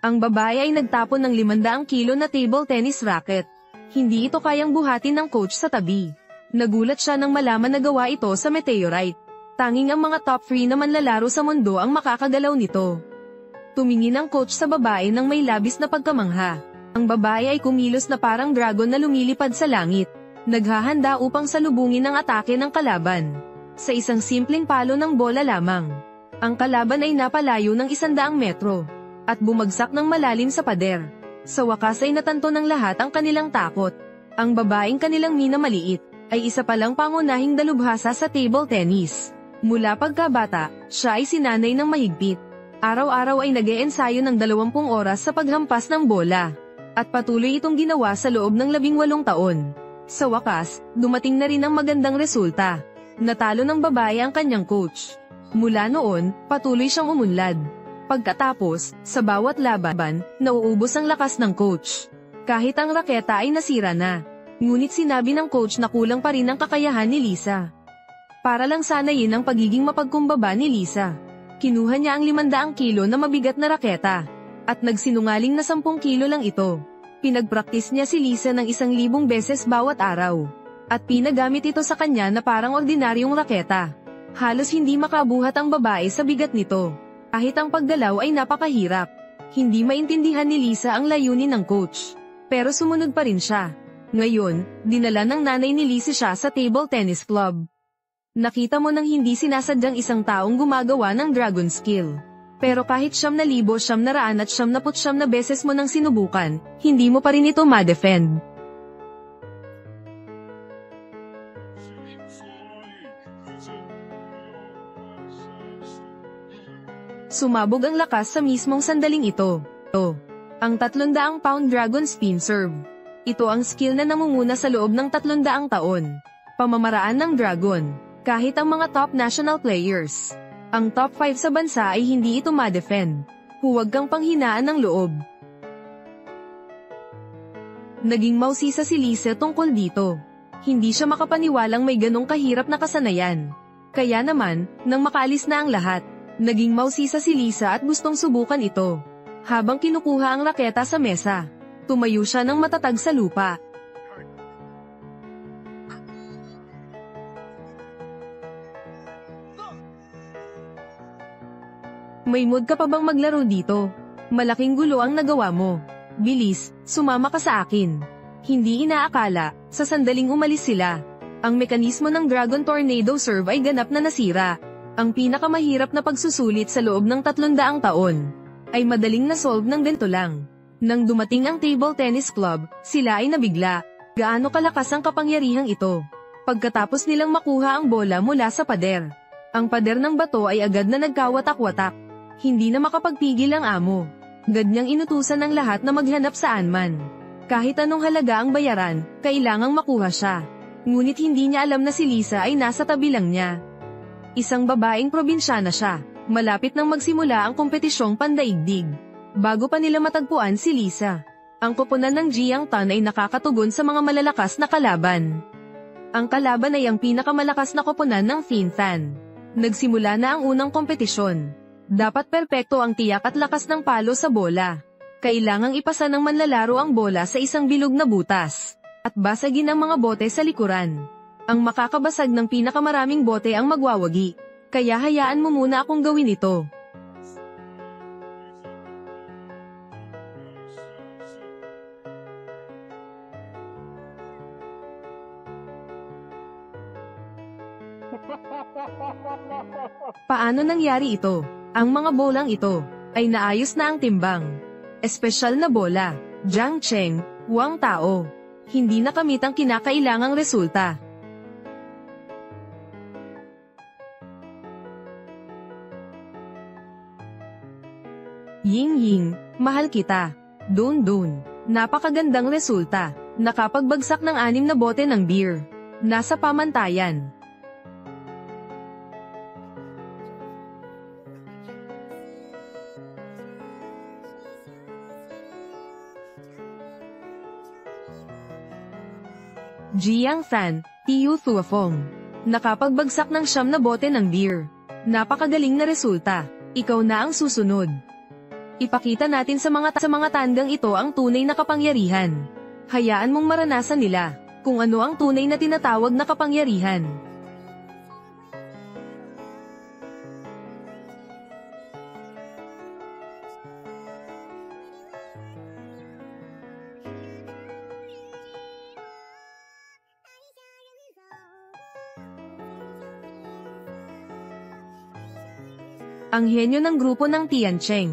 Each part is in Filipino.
Ang babae ay nagtapon ng 500 kilo na table tennis racket. Hindi ito kayang buhatin ng coach sa tabi. Nagulat siya nang malaman na gawa ito sa meteorite. Tanging ang mga top 3 na manlalaro sa mundo ang makakagalaw nito. Tumingin ang coach sa babae nang may labis na pagkamangha. Ang babae ay kumilos na parang dragon na lumilipad sa langit. Naghahanda upang salubungin ang atake ng kalaban. Sa isang simpleng palo ng bola lamang. Ang kalaban ay napalayo ng 100 metro. At bumagsak ng malalim sa pader. Sa wakas ay natanto ng lahat ang kanilang takot. Ang babaeng kanilang minamaliit, ay isa palang pangunahing dalubhasa sa table tennis. Mula pagkabata, siya ay sinanay ng mahigpit. Araw-araw ay nag-eensayo ng 20 oras sa paghampas ng bola. At patuloy itong ginawa sa loob ng 18 taon. Sa wakas, dumating na rin ang magandang resulta. Natalo ng babae ang kanyang coach. Mula noon, patuloy siyang umunlad. Pagkatapos, sa bawat laban, nauubos ang lakas ng coach. Kahit ang raketa ay nasira na. Ngunit sinabi ng coach na kulang pa rin ang kakayahan ni Lisa. Para lang sanayin ang pagiging mapagkumbaba ni Lisa. Kinuha niya ang 500 kilo na mabigat na raketa. At nagsinungaling na 10 kilo lang ito. Pinagpraktis niya si Lisa ng 1,000 beses bawat araw. At pinagamit ito sa kanya na parang ordinaryong raketa. Halos hindi makabuhat ang babae sa bigat nito. Kahit ang paggalaw ay napakahirap. Hindi maintindihan ni Lisa ang layunin ng coach. Pero sumunod pa rin siya. Ngayon, dinala ng nanay ni Lisa siya sa table tennis club. Nakita mo nang hindi sinasadyang isang taong gumagawa ng dragon skill. Pero kahit 9,999 na beses mo nang sinubukan, hindi mo pa rin ito ma-defend. Sumabog ang lakas sa mismong sandaling ito. Ang 300-pound dragon spin serve. Ito ang skill na namumuna sa loob ng 300 taon. Pamamaraan ng dragon. Kahit ang mga top national players. Ang top 5 sa bansa ay hindi ito ma-defend. Huwag kang panghinaan ng loob. Naging mausisa si Lisa tungkol dito. Hindi siya makapaniwalang may ganong kahirap na kasanayan. Kaya naman, nang makaalis na ang lahat, naging mausisa si Lisa at gustong subukan ito. Habang kinukuha ang raketa sa mesa, tumayo siya ng matatag sa lupa. May mood ka pa bang maglaro dito? Malaking gulo ang nagawa mo. Bilis, sumama ka sa akin. Hindi inaakala, sa sandaling umalis sila. Ang mekanismo ng Dragon Tornado Serve ay ganap na nasira. Ang pinakamahirap na pagsusulit sa loob ng 300 taon ay madaling na-solve ng ganito lang. Nang dumating ang table tennis club, sila ay nabigla. Gaano kalakas ang kapangyarihang ito? Pagkatapos nilang makuha ang bola mula sa pader. Ang pader ng bato ay agad na nagkawatak-watak. Hindi na makapagpigil ang amo. Agad niyang inutusan ng lahat na maghanap saan man. Kahit anong halaga ang bayaran, kailangang makuha siya. Ngunit hindi niya alam na si Lisa ay nasa tabi lang niya. Isang babaeng probinsyana siya. Malapit nang magsimula ang kompetisyong pandaigdig. Bago pa nila matagpuan si Lisa, ang koponan ng Jiang Tan ay nakakatugon sa mga malalakas na kalaban. Ang kalaban ay ang pinakamalakas na koponan ng Thin-Tan. Nagsimula na ang unang kompetisyon. Dapat perpekto ang tiyak at lakas ng palo sa bola. Kailangang ipasa ng manlalaro ang bola sa isang bilog na butas. At basagin ang mga bote sa likuran. Ang makakabasag ng pinakamaraming bote ang magwawagi. Kaya hayaan mo muna akong gawin ito. Paano nangyari ito? Ang mga bolang ito ay naayos na ang timbang. Espesyal na bola, Jiang Cheng, Wang Tao. Hindi nakamit ang kinakailangang resulta. Ying Ying, mahal kita. Dun. Napakagandang resulta. Nakapagbagsak ng 6 na bote ng beer. Nasa pamantayan. Jiang Fan, Tiu Thuafeng. Nakapagbagsak ng 9 na bote ng beer. Napakagaling na resulta. Ikaw na ang susunod. Ipakita natin sa mga tandang ito ang tunay na kapangyarihan. Hayaan mong maranasan nila kung ano ang tunay na tinatawag na kapangyarihan. Ang henyo ng grupo ng Tiancheng.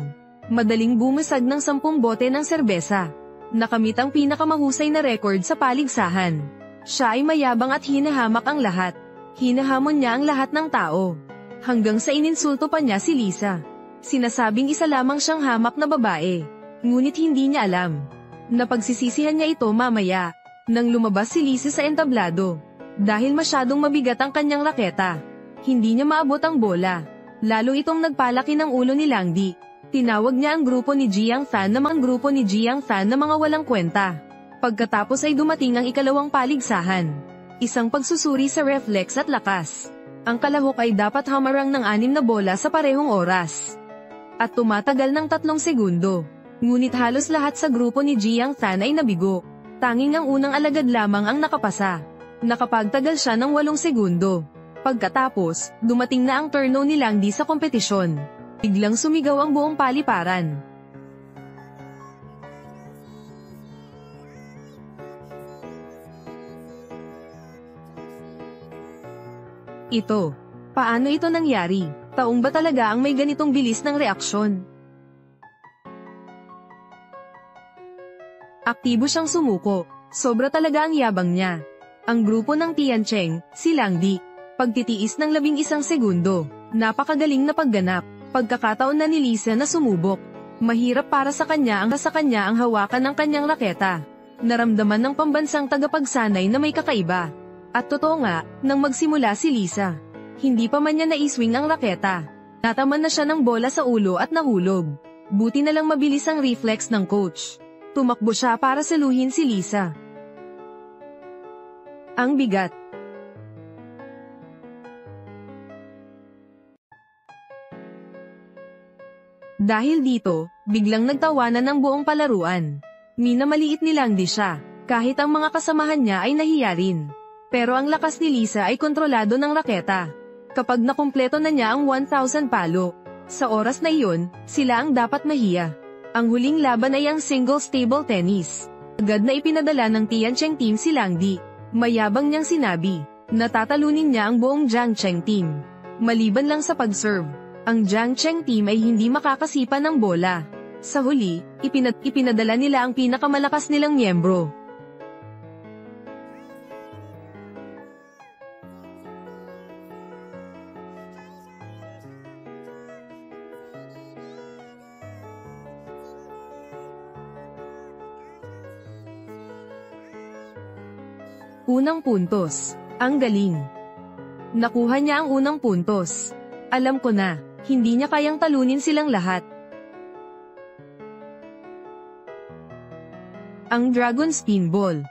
Madaling bumusag ng 10 bote ng serbesa. Nakamit ang pinakamahusay na record sa paligsahan. Siya ay mayabang at hinahamak ang lahat. Hinahamon niya ang lahat ng tao. Hanggang sa ininsulto pa niya si Lisa. Sinasabing isa lamang siyang hamak na babae. Ngunit hindi niya alam. Napagsisisihan niya ito mamaya, nang lumabas si Lisa sa entablado. Dahil masyadong mabigat ang kanyang raketa. Hindi niya maabot ang bola. Lalo itong nagpalaki ng ulo ni Langdi. Tinawag niya ang grupo ni Jiang Fan na mga walang kwenta. Pagkatapos ay dumating ang ikalawang paligsahan. Isang pagsusuri sa reflex at lakas. Ang kalahok ay dapat hamarang ng 6 na bola sa parehong oras. At tumatagal ng 3 segundo. Ngunit halos lahat sa grupo ni Jiang Fan ay nabigo. Tanging ang unang alagad lamang ang nakapasa. Nakapagtagal siya ng 8 segundo. Pagkatapos, dumating na ang turno ni Langdi sa kompetisyon. Biglang sumigaw ang buong paliparan. Ito. Paano ito nangyari? Taong ba talaga ang may ganitong bilis ng reaksyon? Aktibo siyang sumuko. Sobra talaga ang yabang niya. Ang grupo ng Tiancheng, si Langdi. Pagtitiis ng 11 segundo. Napakagaling na pagganap. Pagkakataon na ni Lisa na sumubok. Mahirap para sa kanya ang hawakan ng kanyang raketa. Naramdaman ng pambansang tagapagsanay na may kakaiba. At totoo nga, nang magsimula si Lisa, hindi pa man niya naiswing ang raketa. Nataman na siya ng bola sa ulo at nahulog. Buti na lang mabilis ang reflex ng coach. Tumakbo siya para saluhin si Lisa. Ang bigat. Dahil dito, biglang nagtawanan ng buong palaruan. Minamaliit ni Langdi siya, kahit ang mga kasamahan niya ay nahiya rin. Pero ang lakas ni Lisa ay kontrolado ng raketa. Kapag nakumpleto na niya ang 1,000 palo, sa oras na iyon, sila ang dapat mahiya. Ang huling laban ay ang singles table tennis. Agad na ipinadala ng Tiancheng team si Langdi. Mayabang niyang sinabi, natatalunin niya ang buong Jiangcheng team. Maliban lang sa pag-serve, ang Jiangcheng team ay hindi makakasipa ng bola. Sa huli, ipinadala nila ang pinakamalakas nilang miyembro. Unang puntos. Ang galing. Nakuha niya ang unang puntos. Alam ko na, hindi niya kayang talunin silang lahat. Ang Dragon Spin Ball.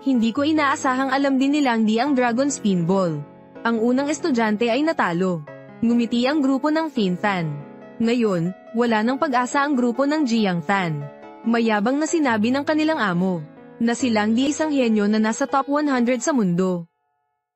Hindi ko inaasahang alam din ni Langdi ang Dragon Spin Ball. Ang unang estudyante ay natalo. Ngumiti ang grupo ng Fintan. Ngayon, wala nang pag-asa ang grupo ng Jiangtan. Mayabang na sinabi ng kanilang amo, na si Langdi isang henyo na nasa top 100 sa mundo.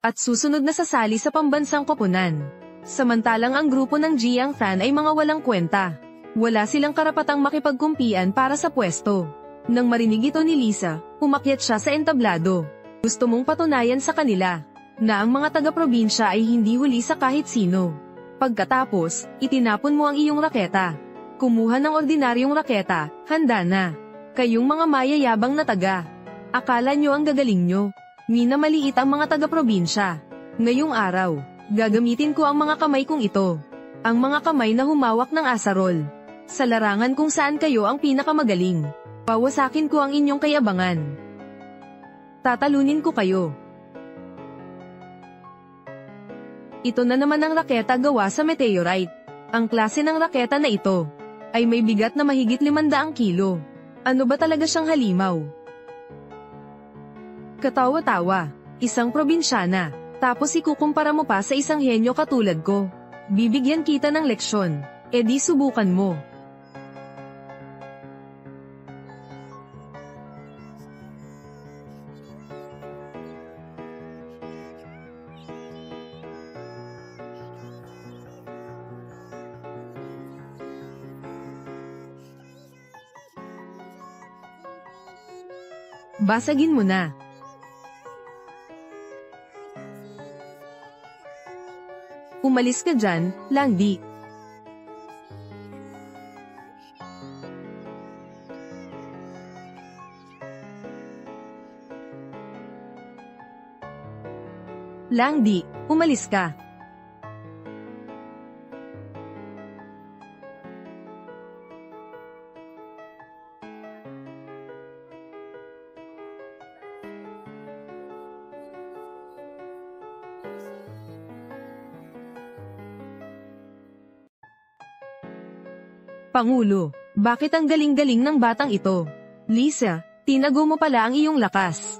At susunod na sasali sa pambansang koponan. Samantalang ang grupo ng Jiangtan ay mga walang kwenta. Wala silang karapatang makipagkumpian para sa pwesto. Nang marinig ito ni Lisa, umakyat siya sa entablado. Gusto mong patunayan sa kanila na ang mga taga-probinsya ay hindi huli sa kahit sino. Pagkatapos, itinapon mo ang iyong raketa. Kumuha ng ordinaryong raketa, handa na. Kayong mga mayayabang na taga. Akala nyo ang gagaling nyo. Minamaliit ang mga taga-probinsya. Ngayong araw, gagamitin ko ang mga kamay kong ito. Ang mga kamay na humawak ng asarol. Sa larangan kung saan kayo ang pinakamagaling. Pawasakin ko ang inyong kayabangan. Tatalunin ko kayo. Ito na naman ang raketa gawa sa meteorite. Ang klase ng raketa na ito ay may bigat na mahigit 500 kilo. Ano ba talaga siyang halimaw? Katawa-tawa, isang probinsyana, tapos ikukumpara mo pa sa isang henyo katulad ko. Bibigyan kita ng leksyon, di subukan mo. Basagin mo na. Umalis ka dyan, Langdi. Langdi, umalis ka. Pangulo, bakit ang galing-galing ng batang ito? Lisa, tinago mo pala ang iyong lakas.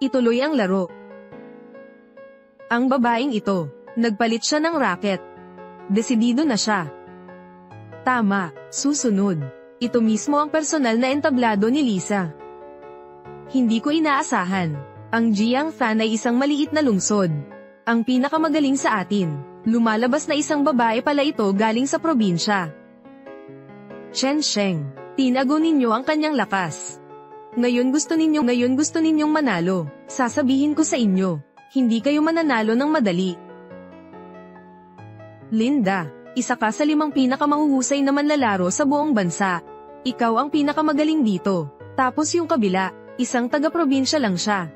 Ituloy ang laro. Ang babaeng ito, nagpalit siya ng racket. Desidido na siya. Tama, susunod. Ito mismo ang personal na entablado ni Lisa. Hindi ko inaasahan. Ang Jiangfan ay isang maliit na lungsod. Ang pinakamagaling sa atin. Lumalabas na isang babae pala ito galing sa probinsya. Chen Sheng, tinago ninyo ang kanyang lakas. Ngayon gusto ninyong manalo. Sasabihin ko sa inyo, hindi kayo mananalo ng madali. Linda, isa ka sa 5 pinakamahuhusay na manlalaro sa buong bansa. Ikaw ang pinakamagaling dito. Tapos yung kabila, isang taga-probinsya lang siya.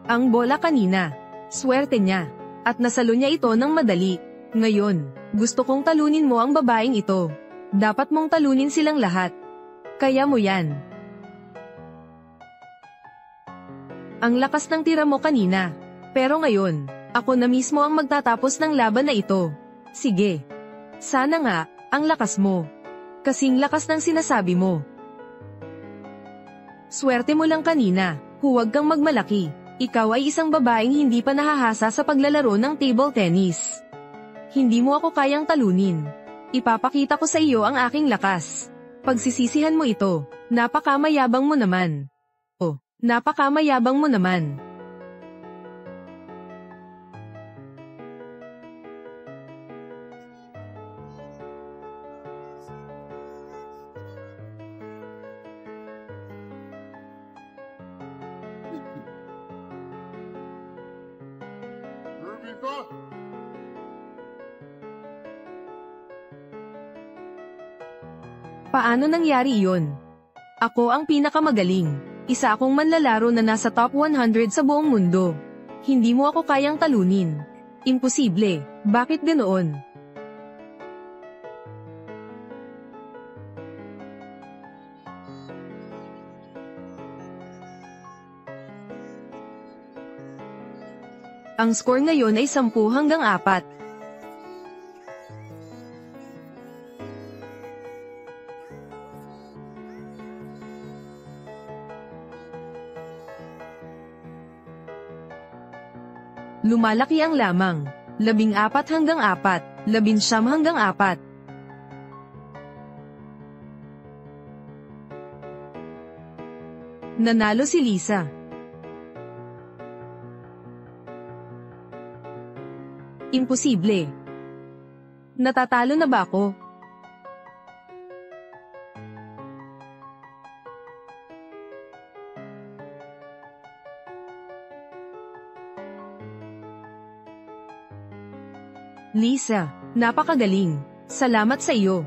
Ang bola kanina, swerte niya. At nasalo niya ito ng madali. Ngayon, gusto kong talunin mo ang babaeng ito. Dapat mong talunin silang lahat. Kaya mo yan. Ang lakas ng tira mo kanina. Pero ngayon, ako na mismo ang magtatapos ng laban na ito. Sige. Sana nga, ang lakas mo. Kasing lakas ng sinasabi mo. Swerte mo lang kanina, huwag kang magmalaki. Ikaw ay isang babaeng hindi pa nahahasa sa paglalaro ng table tennis. Hindi mo ako kayang talunin. Ipapakita ko sa iyo ang aking lakas. Pagsisisihan mo ito, napakamayabang mo naman. Oh, napakamayabang mo naman. Paano nangyari iyon? Ako ang pinakamagaling. Isa akong manlalaro na nasa top 100 sa buong mundo. Hindi mo ako kayang talunin. Imposible. Bakit ganoon? Ang score ngayon ay 10-4. Lumalaki ang lamang. 14-4, 19-4. Nanalo si Lisa. Imposible. Natatalo na ba ako? Lisa, napakagaling. Salamat sa iyo.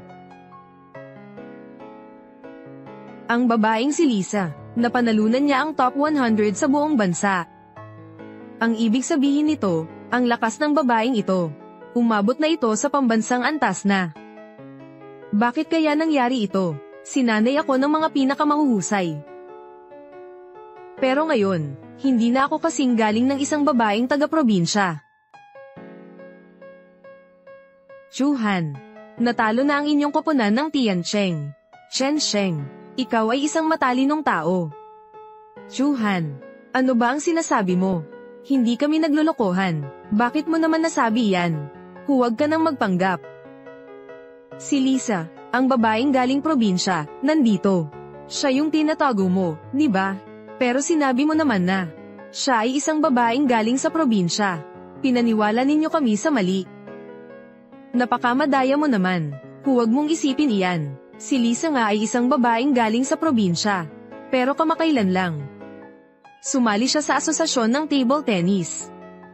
Ang babaeng si Lisa, napanalunan niya ang top 100 sa buong bansa. Ang ibig sabihin nito, ang lakas ng babaeng ito. Umabot na ito sa pambansang antas na. Bakit kaya nangyari ito? Sinanay ako ng mga pinakamahuhusay. Pero ngayon, hindi na ako kasing galing ng isang babaeng taga-probinsya. Chuhan, natalo na ang inyong koponan ng Tiancheng. Chen Sheng, ikaw ay isang matalinong tao. Chuhan, ano ba ang sinasabi mo? Hindi kami naglolokohan. Bakit mo naman nasabi yan? Huwag ka nang magpanggap. Si Lisa, ang babaeng galing probinsya, nandito. Siya yung tinatago mo, di ba? Pero sinabi mo naman na siya ay isang babaeng galing sa probinsya. Pinaniwala ninyo kami sa mali. Napakamadaya mo naman. Huwag mong isipin iyan. Si Lisa nga ay isang babaeng galing sa probinsya. Pero kamakailan lang sumali siya sa asosasyon ng table tennis.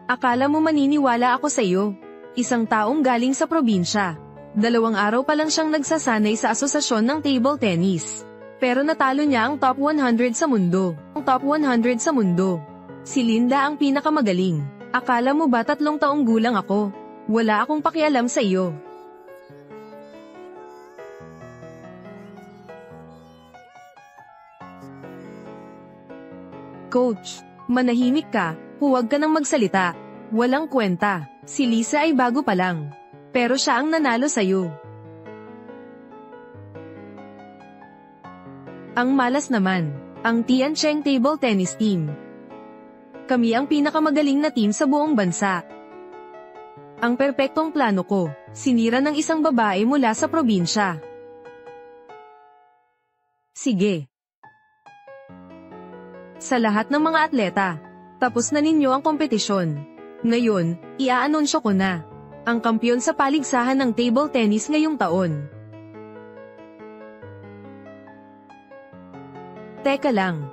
Akala mo maniniwala ako sa iyo? Isang taong galing sa probinsya. 2 araw pa lang siyang nagsasanay sa asosasyon ng table tennis. Pero natalo niya ang top 100 sa mundo. Ang top 100 sa mundo. Si Linda ang pinakamagaling. Akala mo ba 3 taong gulang ako? Wala akong pakialam sa iyo. Coach, manahimik ka, huwag ka nang magsalita. Walang kwenta, si Lisa ay bago pa lang. Pero siya ang nanalo sa'yo. Ang malas naman, ang Tiancheng Table Tennis Team. Kami ang pinakamagaling na team sa buong bansa. Ang perpektong plano ko, sinira ng isang babae mula sa probinsya. Sige. Sa lahat ng mga atleta, tapos na ninyo ang kompetisyon. Ngayon, iaanunsyo ko na ang kampiyon sa paligsahan ng table tennis ngayong taon. Teka lang.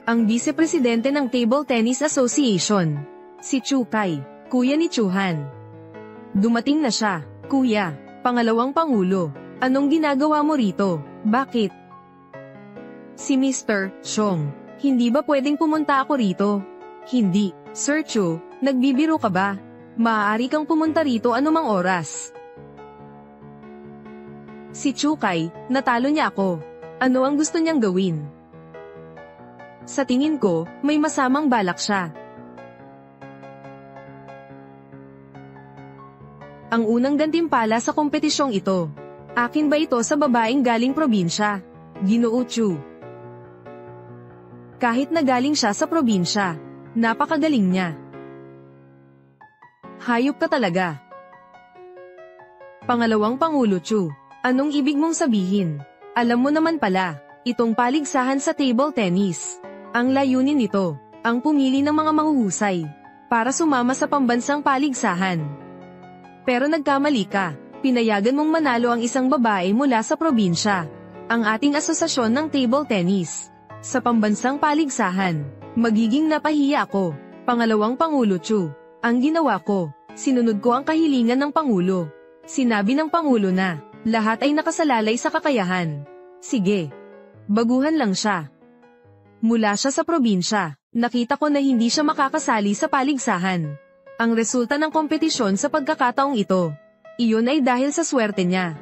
Ang Vice-Presidente ng Table Tennis Association, si Chu Kai, kuya ni Chuhan. Dumating na siya. Kuya, pangalawang pangulo, anong ginagawa mo rito? Bakit? Si Mr. Chong, hindi ba pwedeng pumunta ako rito? Hindi, Sir Chu, nagbibiro ka ba? Maaari kang pumunta rito anumang oras. Si Chu Kai, natalo niya ako. Ano ang gusto niyang gawin? Sa tingin ko, may masamang balak siya. Ang unang gantimpala sa kompetisyong ito. Akin ba ito sa babaeng galing probinsya? Ginoo Chu. Kahit na galing siya sa probinsya, napakagaling niya. Hayop ka talaga. Pangalawang Pangulo Chu, anong ibig mong sabihin? Alam mo naman pala, itong paligsahan sa table tennis. Ang layunin nito, ang pumili ng mga mahuhusay, para sumama sa pambansang paligsahan. Pero nagkamali ka, pinayagan mong manalo ang isang babae mula sa probinsya. Ang ating asosasyon ng table tennis. Sa pambansang paligsahan, magiging napahiya ako. Pangalawang Pangulo Chu, ang ginawa ko, sinunod ko ang kahilingan ng Pangulo. Sinabi ng Pangulo na, lahat ay nakasalalay sa kakayahan. Sige. Baguhan lang siya. Mula siya sa probinsya, nakita ko na hindi siya makakasali sa paligsahan. Ang resulta ng kompetisyon sa pagkakataong ito, iyon ay dahil sa swerte niya.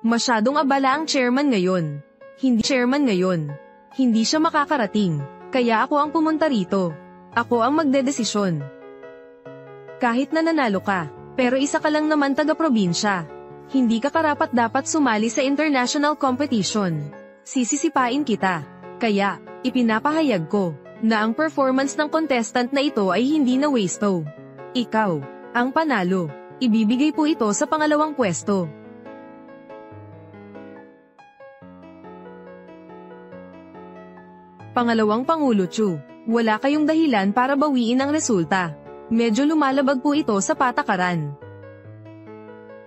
Masyadong abala ang chairman ngayon. Hindi siya makakarating, kaya ako ang pumunta rito. Ako ang magdedesisyon. Kahit na nanalo ka, pero isa ka lang naman taga-probinsya. Hindi ka karapat-dapat sumali sa international competition. Sisisipain kita. Kaya, ipinapahayag ko, na ang performance ng contestant na ito ay hindi na wasto. Ikaw, ang panalo. Ibibigay po ito sa pangalawang pwesto. Pangalawang Pangulo Chu, wala kayong dahilan para bawiin ang resulta. Medyo lumalabag po ito sa patakaran.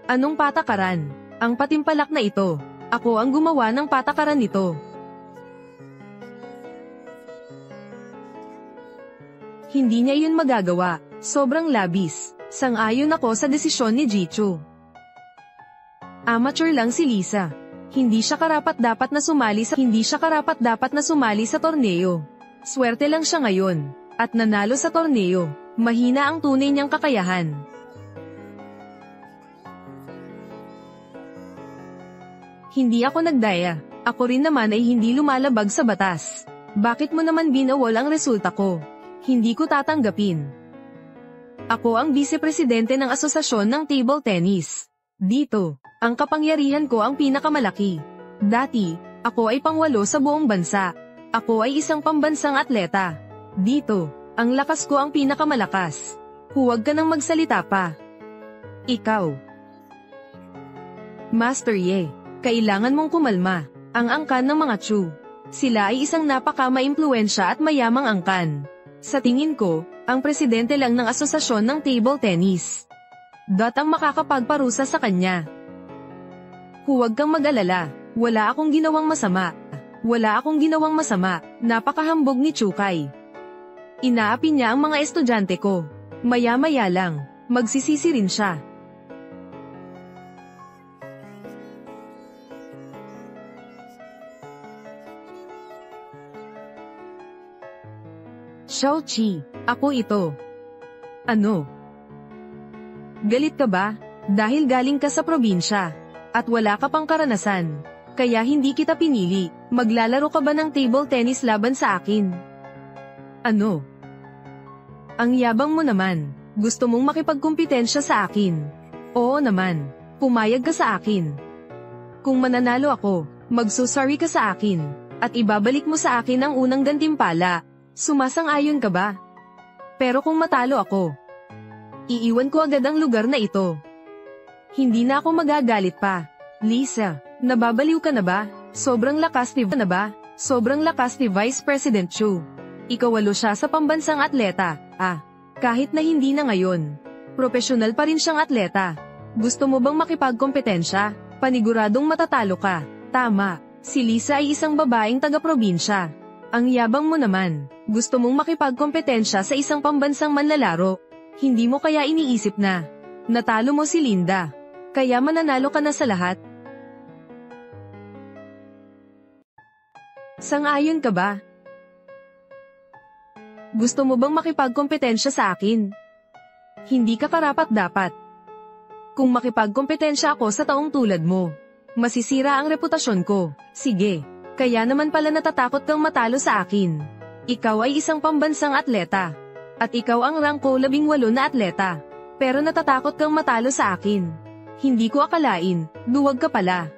Anong patakaran? Ang patimpalak na ito. Ako ang gumawa ng patakaran nito. Hindi niya yun magagawa. Sobrang labis. Sang-ayon ako sa desisyon ni Jichu. Amateur lang si Lisa. Hindi siya karapat-dapat na sumali sa torneo. Swerte lang siya ngayon. At nanalo sa torneo. Mahina ang tunay niyang kakayahan. Hindi ako nagdaya. Ako rin naman ay hindi lumalabag sa batas. Bakit mo naman binawal ang resulta ko? Hindi ko tatanggapin. Ako ang vice-presidente ng asosasyon ng table tennis. Dito, ang kapangyarihan ko ang pinakamalaki. Dati, ako ay pangwalo sa buong bansa. Ako ay isang pambansang atleta. Dito, ang lakas ko ang pinakamalakas. Huwag ka nang magsalita pa. Ikaw. Master Ye, kailangan mong kumalma. Ang angkan ng mga Chu. Sila ay isang napaka-maimpluwensya at mayamang angkan. Sa tingin ko, ang presidente lang ng asosasyon ng table tennis. Ang makakapagparusa sa kanya. Huwag kang mag-alala, wala akong ginawang masama. Wala akong ginawang masama, napakahambog ni Chukay. Inaapi niya ang mga estudyante ko. Maya-maya lang, magsisisi rin siya. Xiaoqi, ako ito. Ano? Galit ka ba? Dahil galing ka sa probinsya, at wala ka pang karanasan, kaya hindi kita pinili. Maglalaro ka ba ng table tennis laban sa akin? Ano? Ang yabang mo naman, gusto mong makipagkumpetensya sa akin. Oo naman, pumayag ka sa akin. Kung mananalo ako, magsusori ka sa akin, at ibabalik mo sa akin ang unang gantimpala. Sumasang-ayon ka ba? Pero kung matalo ako, iiwan ko agad ang lugar na ito. Hindi na ako magagalit pa. Lisa, nababaliw ka na ba? Sobrang lakas ni Sobrang lakas ni Vice President Chu. Ikawalo siya sa pambansang atleta. Kahit na hindi na ngayon, profesional pa rin siyang atleta. Gusto mo bang makipagkompetensya? Paniguradong matatalo ka. Tama, si Lisa ay isang babaeng taga-probinsya. Ang yabang mo naman, gusto mong makipagkompetensya sa isang pambansang manlalaro. Hindi mo kaya iniisip na natalo mo si Linda, kaya mananalo ka na sa lahat? Sang-ayon ka ba? Gusto mo bang makipagkompetensya sa akin? Hindi ka karapat-dapat. Kung makipagkompetensya ako sa taong tulad mo, masisira ang reputasyon ko. Sige. Kaya naman pala natatakot kang matalo sa akin. Ikaw ay isang pambansang atleta. At ikaw ang rangko 18 na atleta. Pero natatakot kang matalo sa akin. Hindi ko akalain, duwag ka pala.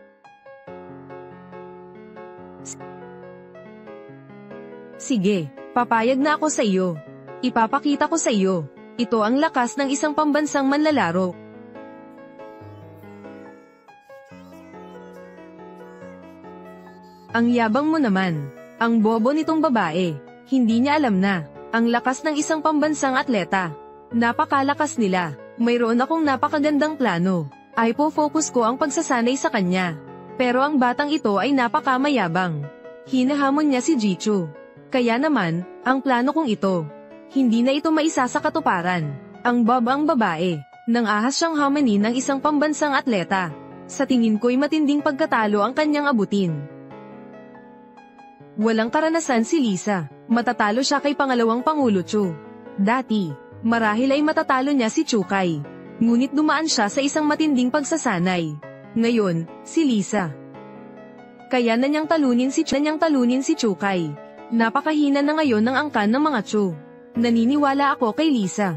Sige, papayag na ako sa iyo. Ipapakita ko sa iyo. Ito ang lakas ng isang pambansang manlalaro. Ang yabang mo naman. Ang bobo nitong babae. Hindi niya alam na, ang lakas ng isang pambansang atleta. Napakalakas nila. Mayroon akong napakagandang plano. Ipo-focus ko ang pagsasanay sa kanya. Pero ang batang ito ay napakamayabang. Hinahamon niya si Jichu. Kaya naman, ang plano kong ito, hindi na ito maisa sa katuparan. Ang babang babae, nang ahas siyang hamanin ng isang pambansang atleta. Sa tingin ko'y matinding pagkatalo ang kanyang abutin. Walang karanasan si Lisa. Matatalo siya kay pangalawang Pangulo Chu. Dati, marahil ay matatalo niya si Chukay. Ngunit dumaan siya sa isang matinding pagsasanay. Ngayon, si Lisa. Kaya na niyang talunin si Chukay. Napakahina na ngayon ng angkan ng mga Chu. Naniniwala ako kay Lisa.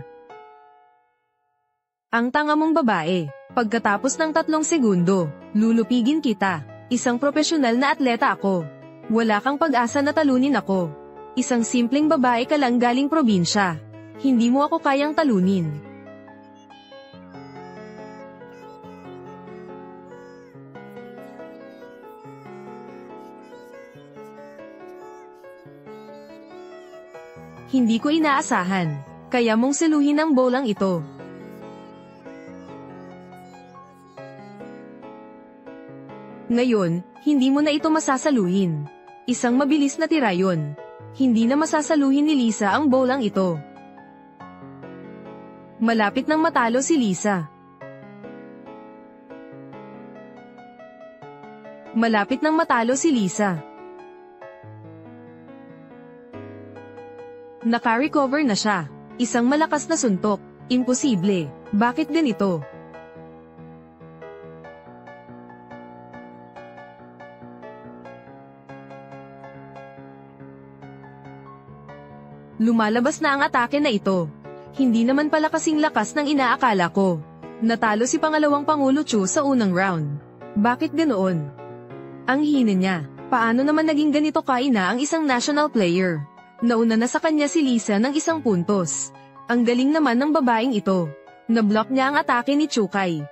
Ang tanga mong babae. Pagkatapos ng 3 segundo, lulupigin kita. Isang profesional na atleta ako. Wala kang pag-asa na talunin ako. Isang simpleng babae ka lang galing probinsya. Hindi mo ako kayang talunin. Hindi ko inaasahan, kaya mong seluhin ang bolang ito. Ngayon, hindi mo na ito masasaluhin. Isang mabilis na tira yun. Hindi na masasaluhin ni Lisa ang bolang ito. Malapit nang matalo si Lisa. Malapit nang matalo si Lisa. Naka-recover na siya. Isang malakas na suntok. Imposible. Bakit ganito? Lumalabas na ang atake na ito. Hindi naman pala kasing lakas ng inaakala ko. Natalo si pangalawang Pangulo Chu sa unang round. Bakit ganoon? Ang hina niya. Paano naman naging ganito kaina ang isang national player? Nauna na sa kanya si Lisa ng 1 puntos. Ang galing naman ng babaeng ito. Nablock niya ang atake ni Chukai.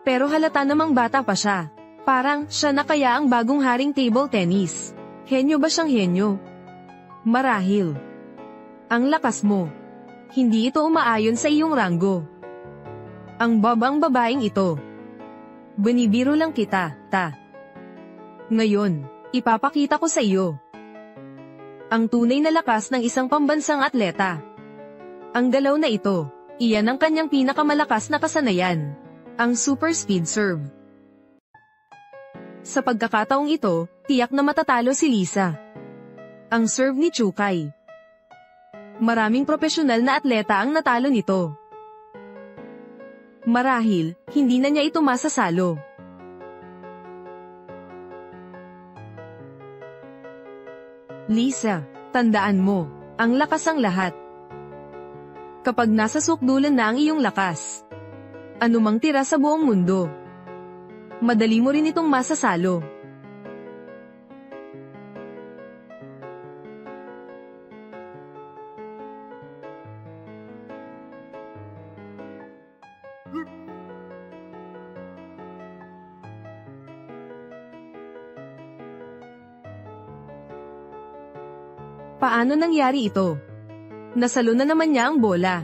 Pero halata namang bata pa siya. Parang siya na kaya ang bagong haring table tennis. Henyo ba siyang henyo? Marahil. Ang lakas mo. Hindi ito umaayon sa iyong ranggo. Ang babang babaeng ito. Binibiro lang kita, ta. Ngayon, ipapakita ko sa iyo ang tunay na lakas ng isang pambansang atleta. Ang galaw na ito, iyan ang kanyang pinakamalakas na kasanayan, ang super speed serve. Sa pagkakataong ito, tiyak na matatalo si Lisa. Ang serve ni Chukai. Maraming profesional na atleta ang natalo nito. Marahil, hindi na niya ito masasalo. Lisa, tandaan mo, ang lakas ang lahat. Kapag nasa sukdulan na ang iyong lakas, anumang tira sa buong mundo, madali mo rin itong masasalo. Paano nangyari ito? Nasalo na naman niya ang bola.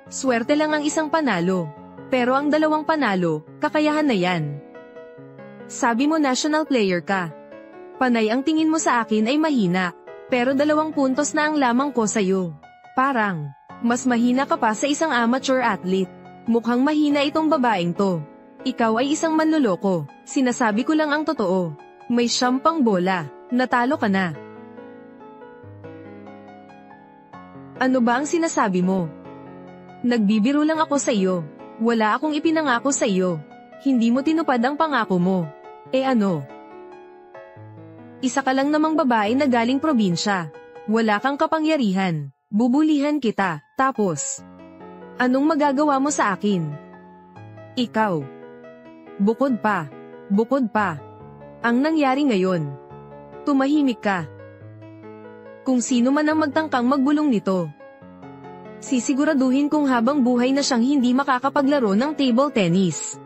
Swerte lang ang isang panalo. Pero ang 2 panalo, kakayahan na yan. Sabi mo national player ka. Panay ang tingin mo sa akin ay mahina. Pero 2 puntos na ang lamang ko sa'yo. Parang, mas mahina ka pa sa isang amateur athlete. Mukhang mahina itong babaeng to. Ikaw ay isang manloloko. Sinasabi ko lang ang totoo. May 9 bola. Natalo ka na. Ano ba ang sinasabi mo? Nagbibiro lang ako sa iyo. Wala akong ipinangako sa iyo. Hindi mo tinupad ang pangako mo. Ano? Isa ka lang namang babae na galing probinsya. Wala kang kapangyarihan. Bubulihan kita. Tapos, anong magagawa mo sa akin? Ikaw. Bukod pa. Ang nangyari ngayon. Tumahimik ka. Kung sino man ang magtangkang magbulong nito, sisiguraduhin kung habang buhay na siyang hindi makakapaglaro ng table tennis.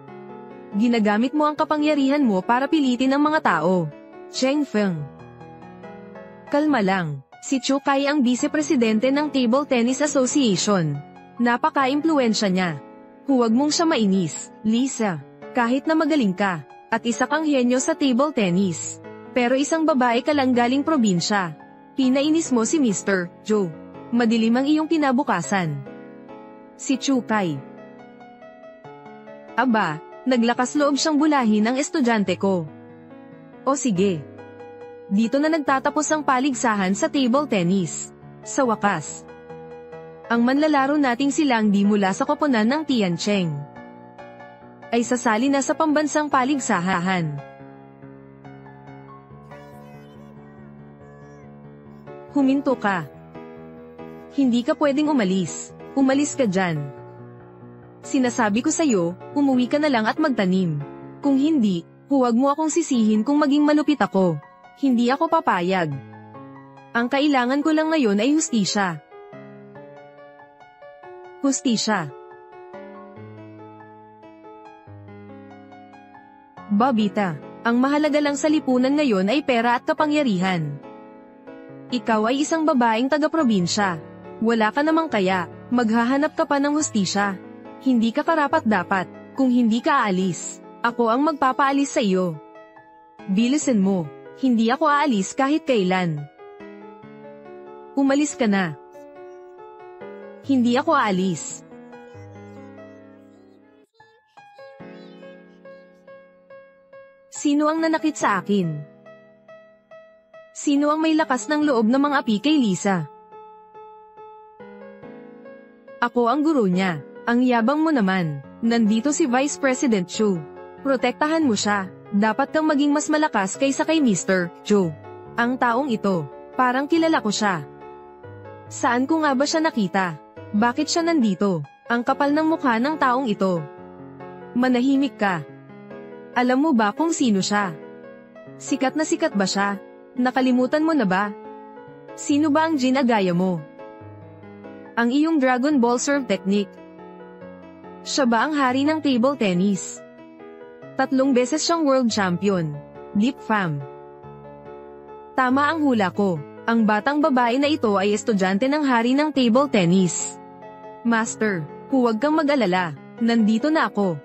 Ginagamit mo ang kapangyarihan mo para pilitin ang mga tao. Cheng Feng. Kalma lang, si Chukai ang vice-presidente ng Table Tennis Association. Napaka-impluensya niya. Huwag mong siya mainis, Lisa. Kahit na magaling ka, at isa kang henyo sa table tennis. Pero isang babae ka lang galing probinsya. Pinainis mo si Mr. Joe. Madilim ang iyong kinabukasan. Si Chukai. Aba, naglakas loob siyang bulahin ang estudyante ko. O sige. Dito na nagtatapos ang paligsahan sa table tennis. Sa wakas, ang manlalaro nating si Langdi mula sa koponan ng Tiancheng ay sasali na sa pambansang paligsahan. Huminto ka. Hindi ka pwedeng umalis. Umalis ka dyan. Sinasabi ko sa'yo, umuwi ka na lang at magtanim. Kung hindi, huwag mo akong sisihin kung maging malupit ako. Hindi ako papayag. Ang kailangan ko lang ngayon ay hustisya. Hustisya. Babita, ang mahalaga lang sa lipunan ngayon ay pera at kapangyarihan. Ikaw ay isang babaeng taga-probinsya. Wala ka namang kaya, maghahanap ka pa ng hustisya. Hindi ka karapat-dapat, kung hindi ka aalis. Ako ang magpapaalis sa iyo. Bilisan mo, hindi ako aalis kahit kailan. Umalis ka na. Hindi ako aalis. Sino ang nanakit sa akin? Sino ang may lakas ng loob na mang-api kay Lisa? Ako ang guro niya. Ang yabang mo naman. Nandito si Vice President Chu. Protektahan mo siya. Dapat kang maging mas malakas kaysa kay Mr. Joe. Ang taong ito, Parang kilala ko siya. Saan ko nga ba siya nakita? Bakit siya nandito? Ang kapal ng mukha ng taong ito. Manahimik ka. Alam mo ba kung sino siya? Sikat na sikat ba siya? Nakalimutan mo na ba? Sino ba ang ginagaya mo? Ang iyong Dragon Ball serve technique. Siya ba ang hari ng table tennis? 3 beses siyang world champion. Deep Fam. Tama ang hula ko. Ang batang babae na ito ay estudyante ng hari ng table tennis. Master, huwag kang mag-alala. Nandito na ako.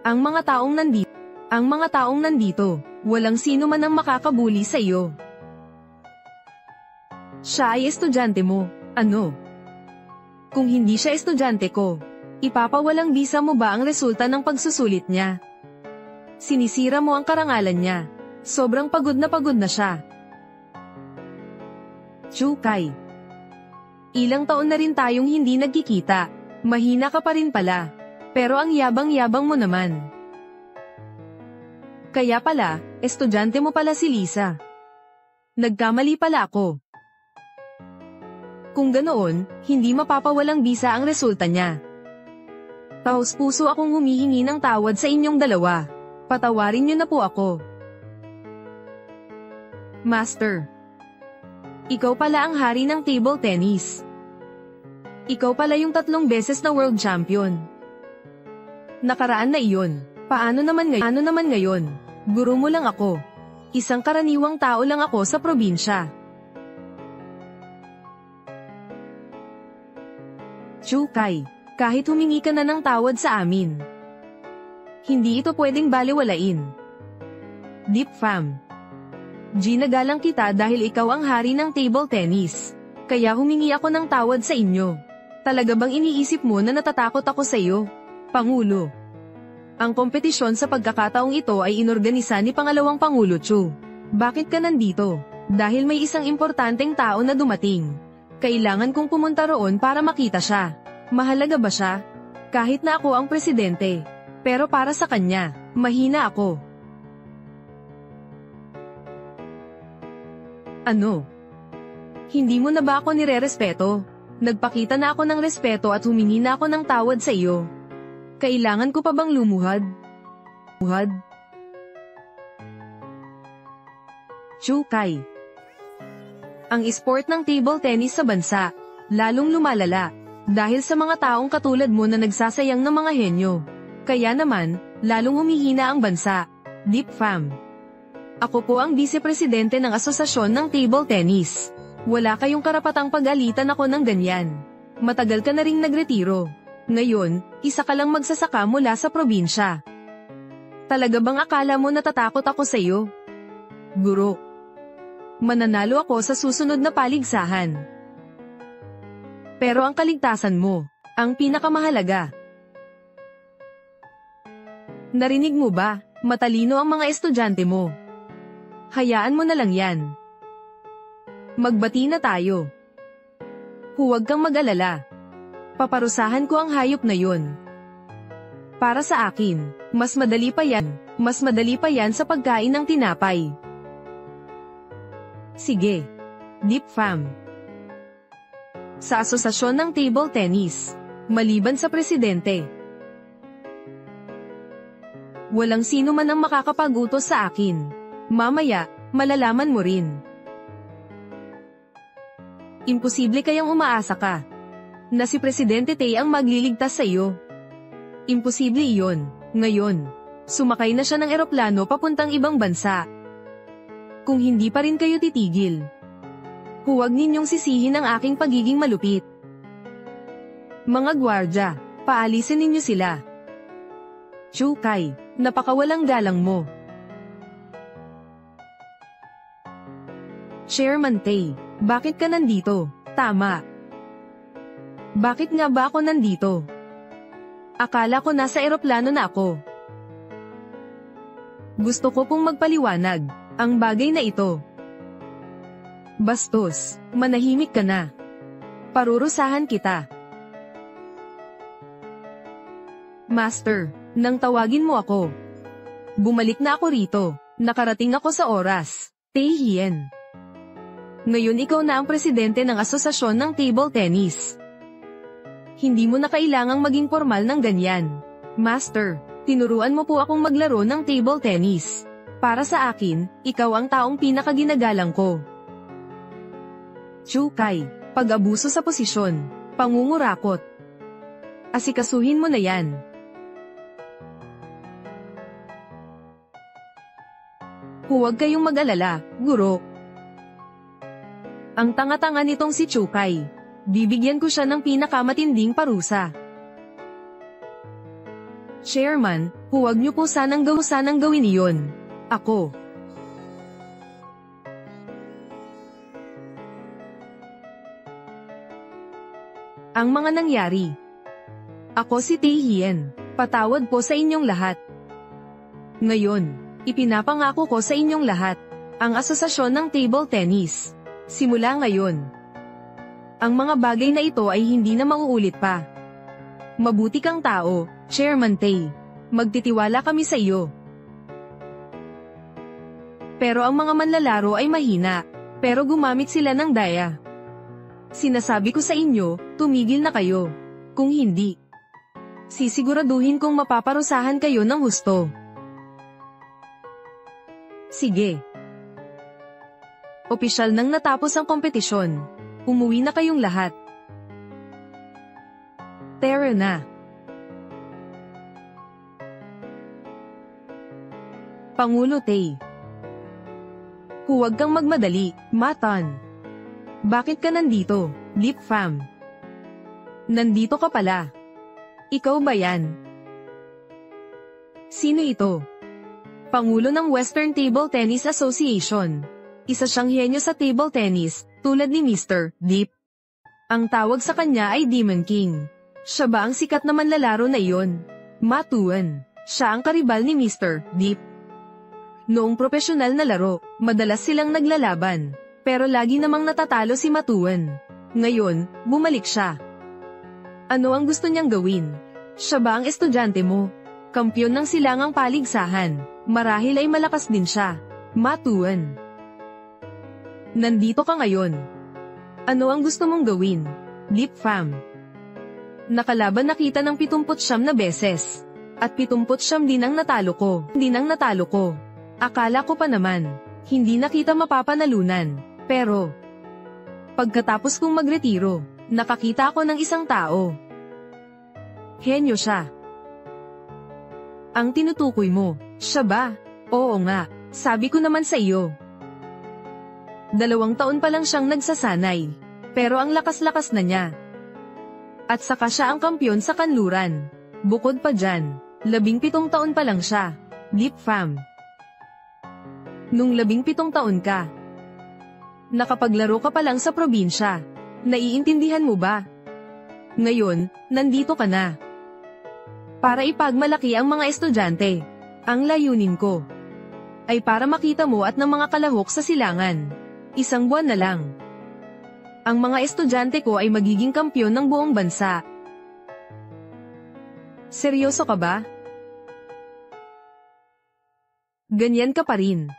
Ang mga taong nandito, walang sino man ang makakabuli sa iyo. Siya ay estudyante mo. Ano? Kung hindi siya estudyante ko, ipapawalang bisa mo ba ang resulta ng pagsusulit niya? Sinisira mo ang karangalan niya. Sobrang pagod na siya. Chukai. Ilang taon na rin tayong hindi nagkikita. Mahina ka pa rin pala. Pero ang yabang-yabang mo naman. Kaya pala, estudyante mo pala si Lisa. Nagkamali pala ako. Kung ganoon, hindi mapapawalang bisa ang resulta niya. Taos-puso akong humihingi ng tawad sa inyong dalawa. Patawarin niyo na po ako. Master. Ikaw pala ang hari ng table tennis. Ikaw pala yung 3 beses na world champion. Nakaraan na iyon. Paano naman ngayon? Guro mo lang ako. Isang karaniwang tao lang ako sa probinsya. Chukai, kahit humingi ka na ng tawad sa amin, hindi ito pwedeng balewalain. Deep Fam. Ginagalang kita dahil ikaw ang hari ng table tennis. Kaya humingi ako ng tawad sa inyo. Talaga bang iniisip mo na natatakot ako sa iyo, Pangulo? Ang kompetisyon sa pagkakataong ito ay inorganisa ni Pangalawang Pangulo Chu. Bakit ka nandito? Dahil may isang importanteng tao na dumating. Kailangan kong pumunta roon para makita siya. Mahalaga ba siya? Kahit na ako ang presidente. Pero para sa kanya, mahina ako. Ano? Hindi mo na ba ako nirerespeto? Nagpakita na ako ng respeto at humingi na ako ng tawad sa iyo. Kailangan ko pa bang lumuhad? Chukai. Ang sport ng table tennis sa bansa, lalong lumalala, dahil sa mga taong katulad mo na nagsasayang ng mga henyo. Kaya naman, lalong humihina ang bansa. Deep Fam. Ako po ang vice-presidente ng Asosasyon ng Table Tennis. Wala kayong karapatang pag-alitan ako ng ganyan. Matagal ka na ring nagretiro. Ngayon, isa ka lang magsasaka mula sa probinsya. Talaga bang akala mo natatakot ako sa iyo? Guro. Mananalo ako sa susunod na paligsahan. Pero ang kaligtasan mo, ang pinakamahalaga. Narinig mo ba? Matalino ang mga estudyante mo. Hayaan mo na lang yan. Magbati na tayo. Huwag kang mag-alala. Paparusahan ko ang hayop na yun. Para sa akin, mas madali pa yan sa pagkain ng tinapay. Sige. Deep Fam. Sa asosasyon ng table tennis, maliban sa presidente, walang sino man ang makakapag-utos sa akin. Mamaya, malalaman mo rin. Imposible kayang umaasa ka na si Presidente Tay ang magliligtas sa iyo. Imposible iyon. Ngayon, sumakay na siya ng eroplano papuntang ibang bansa. Kung hindi pa rin kayo titigil, huwag ninyong sisihin ang aking pagiging malupit. Mga gwardya, paalisin ninyo sila. Chukai, napakawalang galang mo. Chairman Tay, bakit ka nandito? Tama. Bakit nga ba ako nandito? Akala ko nasa eroplano na ako. Gusto ko pong magpaliwanag ang bagay na ito. Bastos, manahimik ka na. Parurusahan kita. Master, nang tawagin mo ako. Bumalik na ako rito. Nakarating ako sa oras. Tae Hien. Ngayon ikaw na ang presidente ng asosasyon ng table tennis. Hindi mo na kailangang maging formal ng ganyan. Master, tinuruan mo po akong maglaro ng table tennis. Para sa akin, ikaw ang taong pinakaginagalang ko. Chukai, pag-abuso sa posisyon, pangungurakot. Asikasuhin mo na yan. Huwag kayong mag-alala, guro. Ang tanga-tanga nitong si Chukai. Bibigyan ko siya ng pinakamatinding parusa. Chairman, huwag niyo po sanang gawin iyon. Ako. Ang mga nangyari. Ako si Tae-hien. Patawad po sa inyong lahat. Ngayon, ipinapangako ko sa inyong lahat, ang asosasyon ng table tennis. Simula ngayon, ang mga bagay na ito ay hindi na mauulit pa. Mabuti kang tao, Chairman Tae. Magtitiwala kami sa iyo. Pero ang mga manlalaro ay mahina, pero gumamit sila ng daya. Sinasabi ko sa inyo, tumigil na kayo. Kung hindi, sisiguraduhin kong mapaparusahan kayo ng husto. Sige. Opisyal nang natapos ang kompetisyon. Umuwi na kayong lahat. Tara na. Pangulo Tae. Huwag kang magmadali, Matan. Bakit ka nandito, Lip Fam? Nandito ka pala. Ikaw ba yan? Sino ito? Pangulo ng Western Table Tennis Association. Isa siyang henyo sa table tennis, tulad ni Mr. Deep. Ang tawag sa kanya ay Demon King. Siya ba ang sikat na manlalaro na iyon? Matuan. Siya ang karibal ni Mr. Deep. Noong profesional na laro, madalas silang naglalaban. Pero lagi namang natatalo si Matuan. Ngayon, bumalik siya. Ano ang gusto niyang gawin? Siya ba ang estudyante mo? Kampiyon ng silangang paligsahan. Marahil ay malakas din siya. Matuan. Nandito ka ngayon. Ano ang gusto mong gawin? Lip Fam. Nakalaban na kita ng 79 na beses. At 79 din ang natalo ko. Akala ko pa naman, hindi na kita mapapanalunan. Pero, pagkatapos kong magretiro, nakakita ako ng isang tao. Henyo siya. Ang tinutukoy mo, siya ba? Oo nga, sabi ko naman sa iyo. 2 taon pa lang siyang nagsasanay. Pero ang lakas-lakas na niya. At saka siya ang kampiyon sa kanluran. Bukod pa dyan, 17 taon pa lang siya. Lip Fam. Nung 17 taon ka, nakapaglaro ka pa lang sa probinsya. Naiintindihan mo ba? Ngayon, nandito ka na. Para ipagmalaki ang mga estudyante. Ang layunin ko ay para makita mo at ng mga kalahok sa silangan. 1 buwan na lang. Ang mga estudyante ko ay magiging kampiyon ng buong bansa. Seryoso ka ba? Ganyan ka pa rin.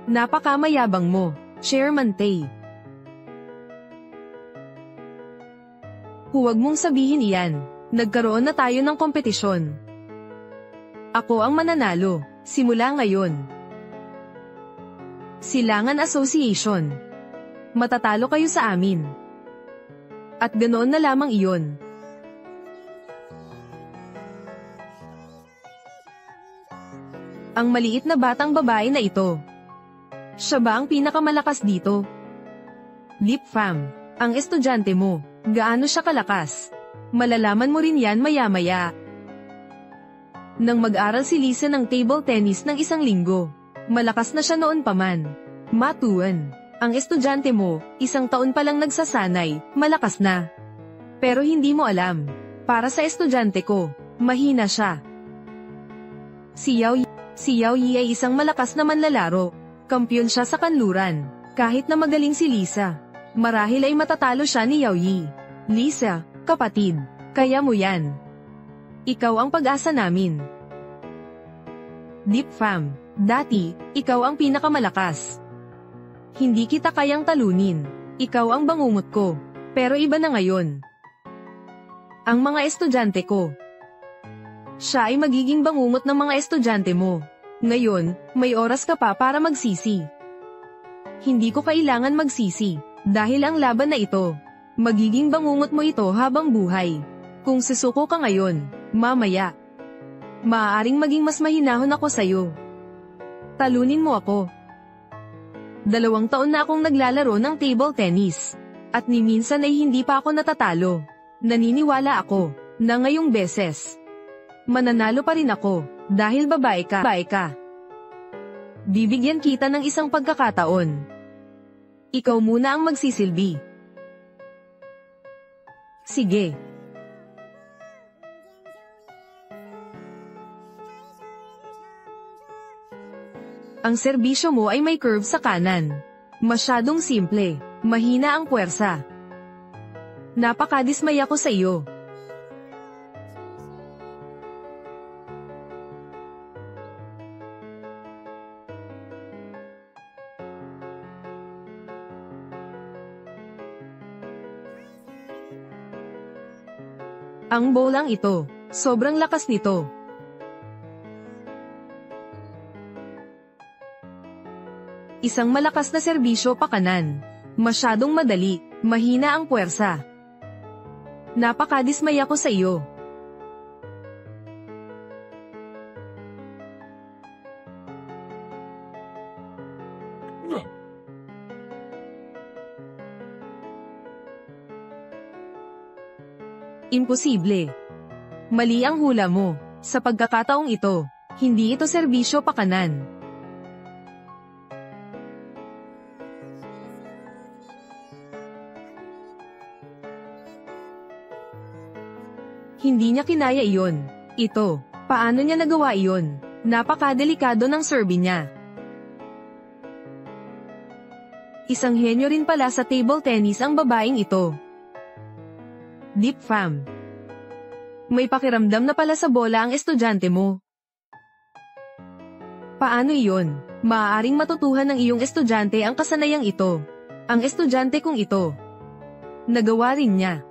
Napakamayabang mo, Chairman Tae. Huwag mong sabihin iyan. Nagkaroon na tayo ng kompetisyon. Ako ang mananalo, simula ngayon. Silangan Association. Matatalo kayo sa amin. At ganoon na lamang iyon. Ang maliit na batang babae na ito. Siya ba ang pinakamalakas dito? Lip Fam, ang estudyante mo, gaano siya kalakas? Malalaman mo rin yan maya-maya. Nang mag-aral si Lisa ng table tennis ng 1 linggo, malakas na siya noon pa man. Matuan, ang estudyante mo, 1 taon pa lang nagsasanay, malakas na. Pero hindi mo alam, para sa estudyante ko, mahina siya. Si Yao Yi ay isang malakas na manlalaro. Kampiyon siya sa kanluran. Kahit na magaling si Lisa, marahil ay matatalo siya ni Yao Yi. Lisa, kapatid, kaya mo yan. Ikaw ang pag-asa namin. Deep Fam, dati, ikaw ang pinakamalakas. Hindi kita kayang talunin. Ikaw ang bangungot ko. Pero iba na ngayon. Ang mga estudyante ko. Siya ay magiging bangungot ng mga estudyante mo. Ngayon, may oras ka pa para magsisi. Hindi ko kailangan magsisi. Dahil ang laban na ito, magiging bangungot mo ito habang buhay. Kung susuko ka ngayon, mamaya, maaaring maging mas mahinahon ako sa'yo. Talunin mo ako. 2 taon na akong naglalaro ng table tennis. At ni minsan ay hindi pa ako natatalo. Naniniwala ako, na ngayong beses, mananalo pa rin ako, dahil babae ka. Bibigyan kita ng isang pagkakataon. Ikaw muna ang magsisilbi. Sige. Ang serbisyo mo ay may curve sa kanan. Masyadong simple, mahina ang puwersa. Napakadismaya ko sa iyo. Ang bolang ito, sobrang lakas nito. Isang malakas na serbisyo pa kanan. Masyadong madali, mahina ang puwersa. Napakadismaya ko sa iyo. Imposible. Mali ang hula mo. Sa pagkakataong ito, hindi ito serbisyo pa kanan. Hindi niya kinaya iyon. Ito, paano niya nagawa iyon? Napakadelikado ng serve niya. Isang henyo rin pala sa table tennis ang babaeng ito. Deep fam. May pakiramdam na pala sa bola ang estudyante mo. Paano iyon? Maaaring matutuhan ng iyong estudyante ang kasanayang ito. Ang estudyante kong ito. Nagawa rin niya.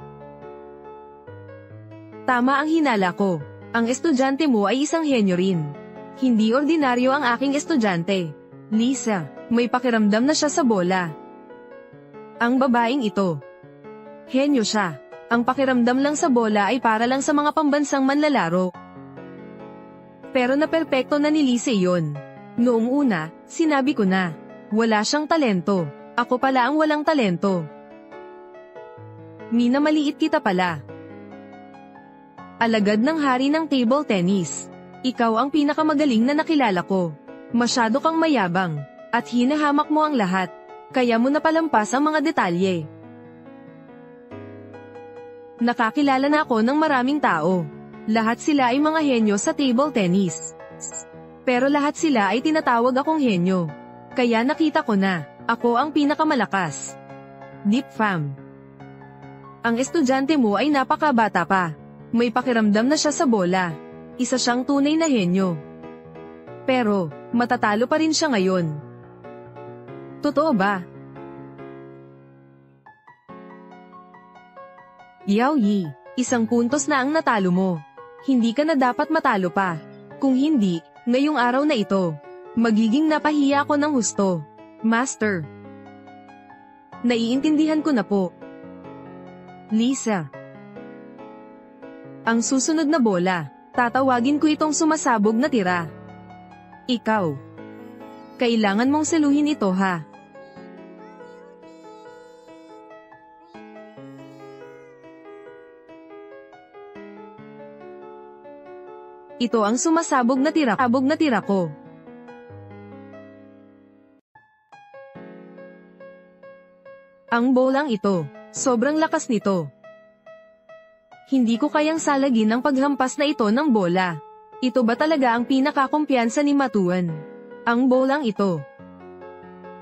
Tama ang hinala ko. Ang estudyante mo ay isang henyo rin. Hindi ordinaryo ang aking estudyante. Lisa, may pakiramdam na siya sa bola. Ang babaeng ito. Henyo siya. Ang pakiramdam lang sa bola ay para lang sa mga pambansang manlalaro. Pero naperpekto na ni Lisa iyon. Noong una, sinabi ko na, wala siyang talento. Ako pala ang walang talento. Minamaliit kita pala. Alagad ng hari ng table tennis. Ikaw ang pinakamagaling na nakilala ko. Masyado kang mayabang, at hinahamak mo ang lahat. Kaya mo napalampas ang mga detalye. Nakakilala na ako ng maraming tao. Lahat sila ay mga henyo sa table tennis. Pero lahat sila ay tinatawag akong henyo. Kaya nakita ko na, ako ang pinakamalakas. Deep fam. Ang estudyante mo ay napakabata pa. May pakiramdam na siya sa bola. Isa siyang tunay na henyo. Pero, matatalo pa rin siya ngayon. Totoo ba? Yao Yi, 1 puntos na ang natalo mo. Hindi ka na dapat matalo pa. Kung hindi, ngayong araw na ito, magiging napahiya ako ng husto. Master. Naiintindihan ko na po. Lisa. Ang susunod na bola, tatawagin ko itong sumasabog na tira. Ikaw. Kailangan mong saluhin ito ha. Ito ang sumasabog na tira. Sabog na tira ko. Ang bolang ito, sobrang lakas nito. Hindi ko kayang salagin ang paghampas na ito ng bola. Ito ba talaga ang pinakakumpiyansa ni Matuan? Ang bolang ito.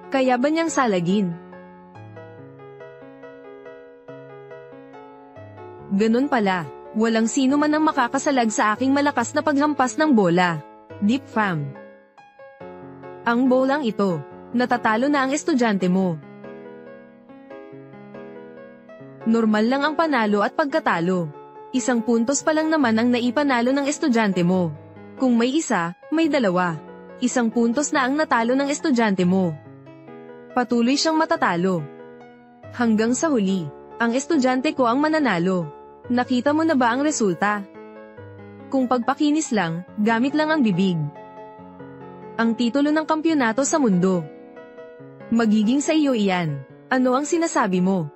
Kaya ba niyang salagin? Ganun pala, walang sino man ang makakasalag sa aking malakas na paghampas ng bola. Deep fam. Ang bolang ito. Natatalo na ang estudyante mo. Normal lang ang panalo at pagkatalo. 1 puntos pa lang naman ang naipanalo ng estudyante mo. Kung may 1, may 2. 1 puntos na ang natalo ng estudyante mo. Patuloy siyang matatalo. Hanggang sa huli, ang estudyante ko ang mananalo. Nakita mo na ba ang resulta? Kung pagpakinis lang, gamit lang ang bibig. Ang titulo ng kampyonato sa mundo. Magiging sa iyo iyan. Ano ang sinasabi mo?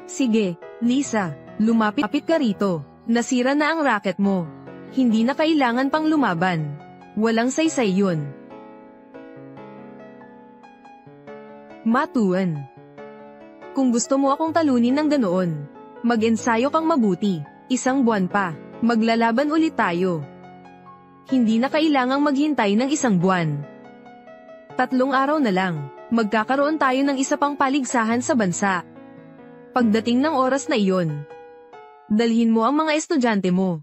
Sige, Lisa, lumapit ka rito. Nasira na ang racket mo. Hindi na kailangan pang lumaban. Walang saysay yun. Matuan. Kung gusto mo akong talunin ng ganoon, mag-ensayo kang mabuti. 1 buwan pa, maglalaban ulit tayo. Hindi na kailangang maghintay ng 1 buwan. 3 araw na lang, magkakaroon tayo ng isa pang paligsahan sa bansa. Pagdating ng oras na iyon, dalhin mo ang mga estudyante mo.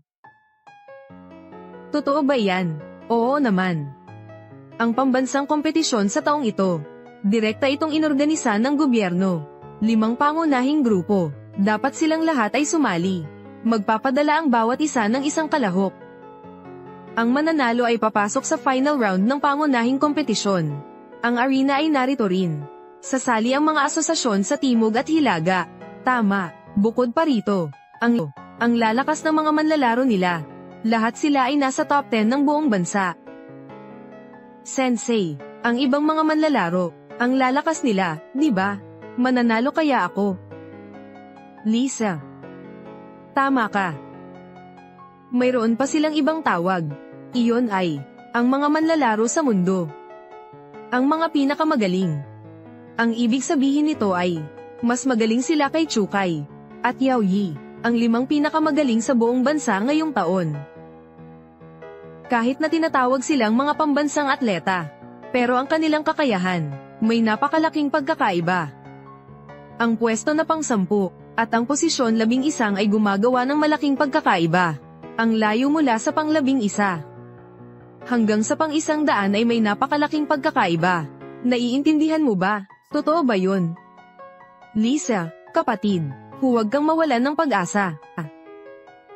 Totoo ba yan? Oo naman. Ang pambansang kompetisyon sa taong ito, direkta itong inorganisa ng gobyerno. 5 pangunahing grupo, dapat silang lahat ay sumali. Magpapadala ang bawat isa ng 1 kalahok. Ang mananalo ay papasok sa final round ng pangunahing kompetisyon. Ang arena ay narito rin. Sasali ang mga asosasyon sa Timog at Hilaga. Tama, bukod pa rito, ang lalakas ng mga manlalaro nila. Lahat sila ay nasa top 10 ng buong bansa. Sensei, ang ibang mga manlalaro, ang lalakas nila, di ba? Mananalo kaya ako? Lisa. Tama ka. Mayroon pa silang ibang tawag. Iyon ay, ang mga manlalaro sa mundo. Ang mga pinakamagaling. Ang ibig sabihin nito ay, mas magaling sila kay Chukay at Yao Yi, ang 5 pinakamagaling sa buong bansa ngayong taon. Kahit na tinatawag silang mga pambansang atleta, pero ang kanilang kakayahan, may napakalaking pagkakaiba. Ang pwesto na pang-10 at ang posisyon 11 ay gumagawa ng malaking pagkakaiba. Ang layo mula sa pang-11 hanggang sa pang-100 ay may napakalaking pagkakaiba. Naiintindihan mo ba? Totoo ba yun? Lisa, kapatid, huwag kang mawalan ng pag-asa.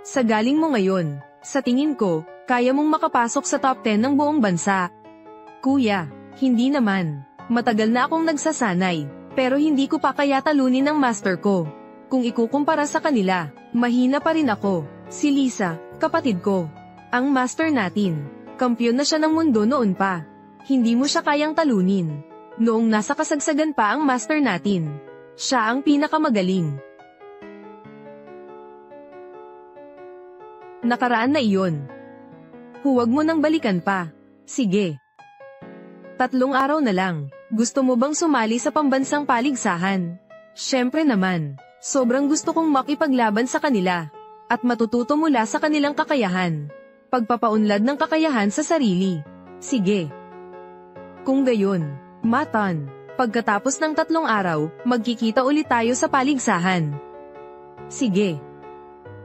Sa galing mo ngayon, sa tingin ko, kaya mong makapasok sa top 10 ng buong bansa. Kuya, hindi naman. Matagal na akong nagsasanay, pero hindi ko pa kaya talunin ng master ko. Kung ikukumpara sa kanila, mahina pa rin ako. Si Lisa, kapatid ko, ang master natin. Kampiyon na siya ng mundo noon pa. Hindi mo siya kayang talunin. Noong nasa kasagsagan pa ang master natin, siya ang pinakamagaling. Nakaraan na iyon. Huwag mo nang balikan pa. Sige. 3 araw na lang. Gusto mo bang sumali sa pambansang paligsahan? Siyempre naman. Sobrang gusto kong makipaglaban sa kanila. At matututo mula sa kanilang kakayahan. Pagpapaunlad ng kakayahan sa sarili. Sige. Kung gayon, Matan, pagkatapos ng 3 araw, magkikita ulit tayo sa paligsahan. Sige.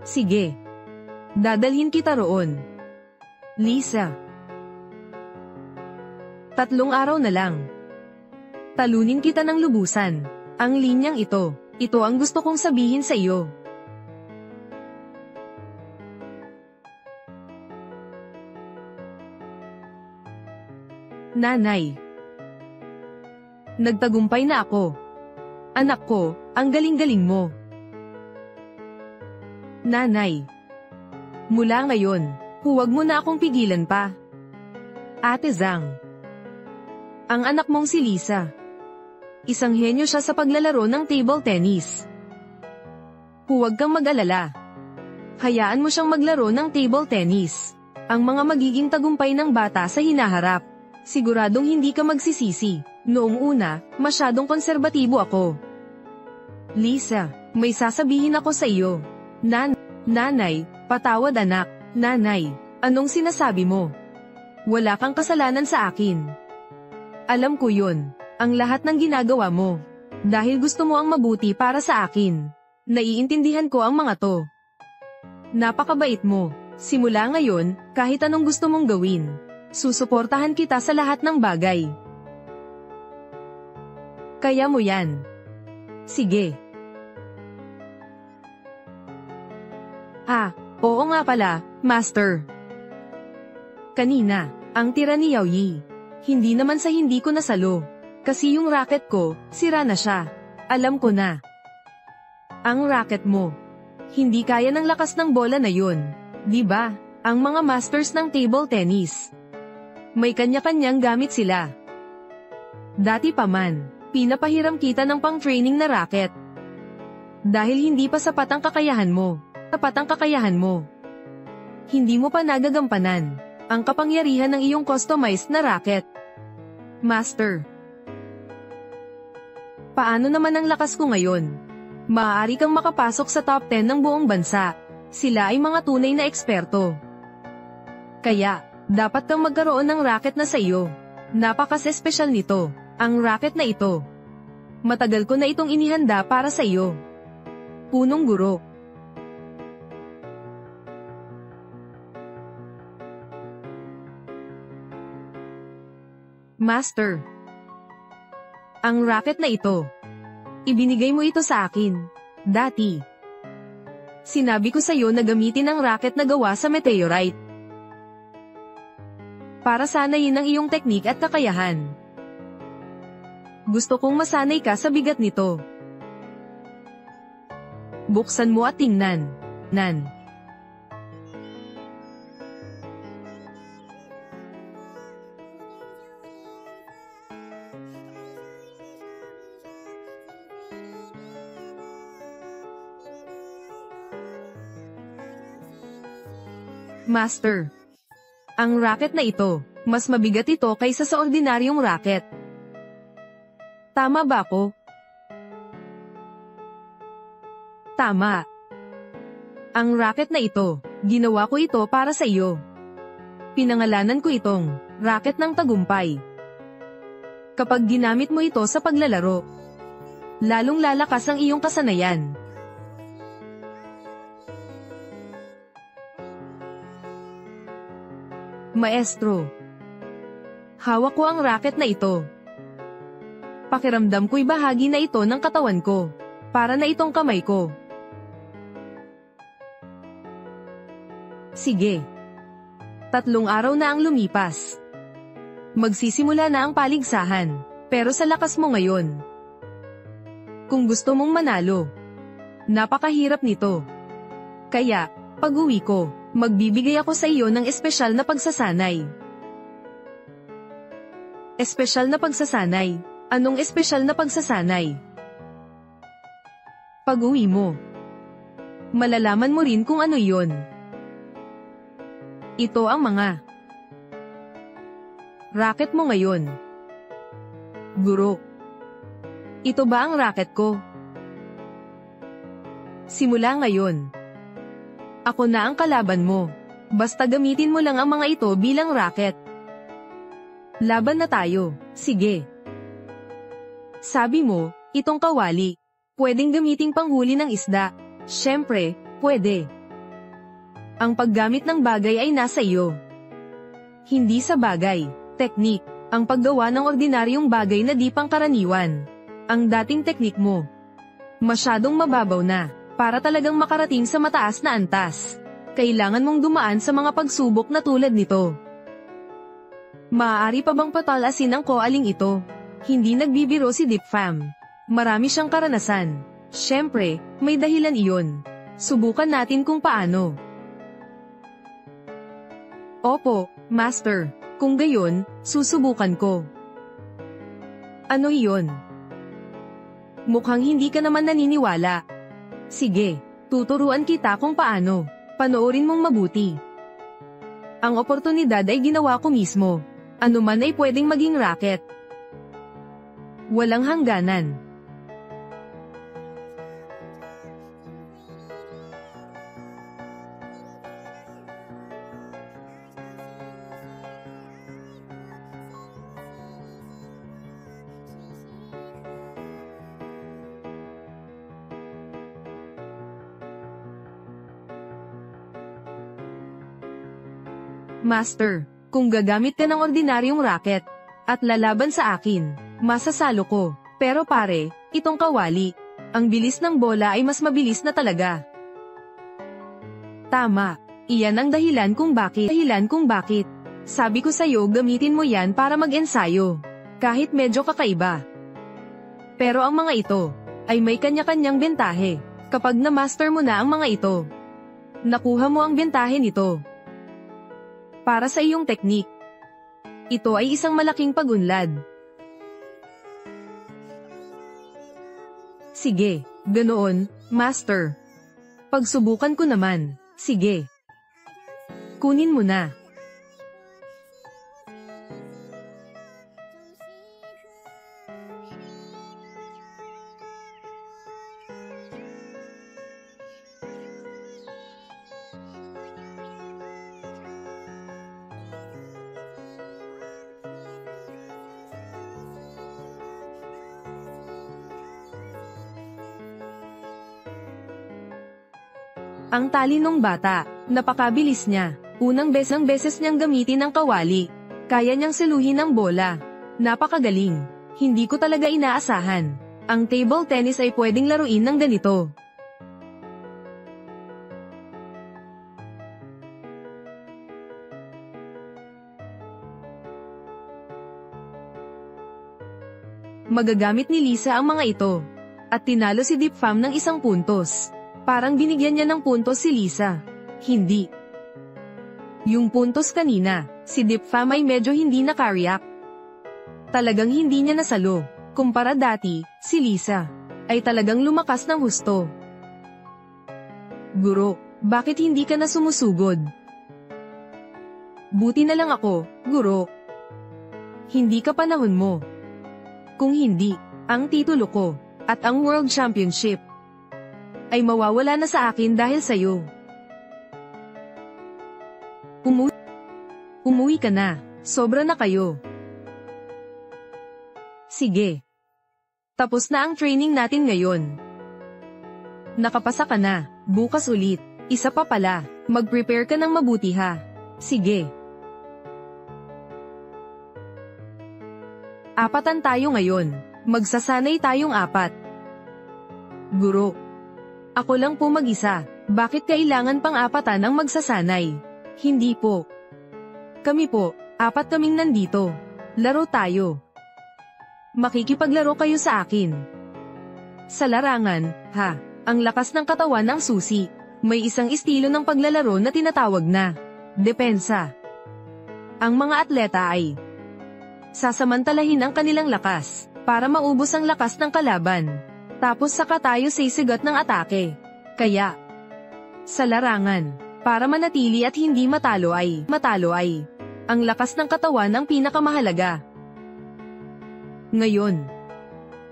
Sige. Dadalhin kita roon. Lisa. 3 araw na lang. Talunin kita ng lubusan. Ang linyang ito ang gusto kong sabihin sa iyo. Nanay. Nagtagumpay na ako. Anak ko, ang galing-galing mo. Nanay. Mula ngayon, huwag mo na akong pigilan pa. Ate Zhang. Ang anak mong si Lisa. Isang henyo siya sa paglalaro ng table tennis. Huwag kang mag-alala. Hayaan mo siyang maglaro ng table tennis. Ang mga magiging tagumpay ng bata sa hinaharap. Siguradong hindi ka magsisisi. Noong una, masyadong konserbatibo ako. Lisa, may sasabihin ako sa iyo. Nanay, patawad anak. Nanay, anong sinasabi mo? Wala kang kasalanan sa akin. Alam ko yun, ang lahat ng ginagawa mo. Dahil gusto mo ang mabuti para sa akin. Naiintindihan ko ang mga to. Napakabait mo. Simula ngayon, kahit anong gusto mong gawin, susuportahan kita sa lahat ng bagay. Kaya mo yan. Sige. Oo nga pala, Master. Kanina, ang tira ni Yao Yi. Hindi naman sa hindi ko nasalo. Kasi yung racket ko, sira na siya. Alam ko na. Ang racket mo. Hindi kaya ng lakas ng bola na yun. Di ba? Ang mga masters ng table tennis. May kanya-kanyang gamit sila. Dati pa man, pinapahiram kita ng pang-training na racket. Dahil hindi pa sapat ang kakayahan mo. Hindi mo pa nagagampanan ang kapangyarihan ng iyong customized na racket. Master. Paano naman ang lakas ko ngayon? Maaari kang makapasok sa top 10 ng buong bansa. Sila ay mga tunay na eksperto. Kaya, dapat kang magkaroon ng racket na sa iyo. Napaka-espesyal nito, ang racket na ito. Matagal ko na itong inihanda para sa iyo. Punong guro. Master. Ang racket na ito. Ibinigay mo ito sa akin. Dati. Sinabi ko sa iyo na gamitin ang racket na gawa sa meteorite. Para sanayin ang iyong teknik at kakayahan. Gusto kong masanay ka sa bigat nito. Buksan mo at tingnan. Master. Ang racket na ito, mas mabigat ito kaysa sa ordinaryong racket. Tama ba ako? Tama. Ang racket na ito, ginawa ko ito para sa iyo. Pinangalanan ko itong racket ng tagumpay. Kapag ginamit mo ito sa paglalaro, lalong lalakas ang iyong kasanayan. Maestro. Hawak ko ang racket na ito. Pakiramdam ko'y bahagi na ito ng katawan ko. Para na itong kamay ko. Sige. 3 araw na ang lumipas. Magsisimula na ang paligsahan. Pero sa lakas mo ngayon. Kung gusto mong manalo, napakahirap nito. Kaya, pag-uwi ko, magbibigay ako sa iyo ng espesyal na pagsasanay. Espesyal na pagsasanay? Anong espesyal na pagsasanay? Pag-uwi mo, malalaman mo rin kung ano yon. Ito ang mga racket mo ngayon. Guro. Ito ba ang racket ko? Simula ngayon, ako na ang kalaban mo. Basta gamitin mo lang ang mga ito bilang racket. Laban na tayo. Sige. Sabi mo, itong kawali, pwedeng gamiting panghuli ng isda. Siyempre, pwede. Ang paggamit ng bagay ay nasa iyo. Hindi sa bagay, teknik, ang paggawa ng ordinaryong bagay na di pangkaraniwan. Ang dating teknik mo, masyadong mababaw na. Para talagang makarating sa mataas na antas, kailangan mong dumaan sa mga pagsubok na tulad nito. Maaari pa bang patalasin ang koaling ito? Hindi nagbibiro si Deep Fam. Marami siyang karanasan. Siyempre, may dahilan iyon. Subukan natin kung paano. Opo, Master. Kung gayon, susubukan ko. Ano iyon? Mukhang hindi ka naman naniniwala. Sige, tuturuan kita kung paano. Panoorin mong mabuti. Ang oportunidad ay ginawa ko mismo. Ano man ay pwedeng maging racket. Walang hangganan. Master, kung gagamit ka ng ordinaryong racket, at lalaban sa akin, masasalo ko. Pero pare, itong kawali, ang bilis ng bola ay mas mabilis na talaga. Tama, iyan ang dahilan kung bakit. Sabi ko sa'yo gamitin mo yan para mag-ensayo. Kahit medyo kakaiba. Pero ang mga ito, ay may kanya-kanyang bentahe. Kapag na-master mo na ang mga ito, nakuha mo ang bentahe nito. Para sa iyong teknik, ito ay isang malaking pag-unlad. Sige, ganoon, master. Pagsubukan ko naman, sige. Kunin mo na. Ang talinong bata, napakabilis niya. Unang beses niyang gamitin ang kawali. Kaya niyang seluhin ang bola. Napakagaling. Hindi ko talaga inaasahan. Ang table tennis ay pwedeng laruin ng ganito. Magagamit ni Lisa ang mga ito. At tinalo si Dipfam ng 1 puntos. Parang binigyan niya ng puntos si Lisa. Hindi. Yung puntos kanina, si Dipfam ay medyo hindi nakareact. Talagang hindi niya nasalo. Kumpara dati, si Lisa ay talagang lumakas ng husto. Guro, bakit hindi ka na sumusugod? Buti na lang ako, guro. Hindi ka panahon mo. Kung hindi, ang titulo ko, at ang World Championship, ay mawawala na sa akin dahil sa'yo. Umuwi ka na, sobra na kayo. Sige. Tapos na ang training natin ngayon. Nakapasa ka na, bukas ulit. Isa pa pala, mag-prepare ka ng mabuti ha. Sige. 4 tayo ngayon, magsasanay tayong 4. Guro. Ako lang po mag-isa, bakit kailangan pang 4 ang magsasanay? Hindi po. Kami po, 4 kaming nandito. Laro tayo. Makikipaglaro kayo sa akin. Sa larangan, ha, ang lakas ng katawan ng susi. May isang estilo ng paglalaro na tinatawag na depensa. Ang mga atleta ay sasamantalahin ang kanilang lakas para maubos ang lakas ng kalaban. Tapos saka tayo sisigat ng atake. Kaya, sa larangan, para manatili at hindi matalo ay, ang lakas ng katawan ang pinakamahalaga. Ngayon,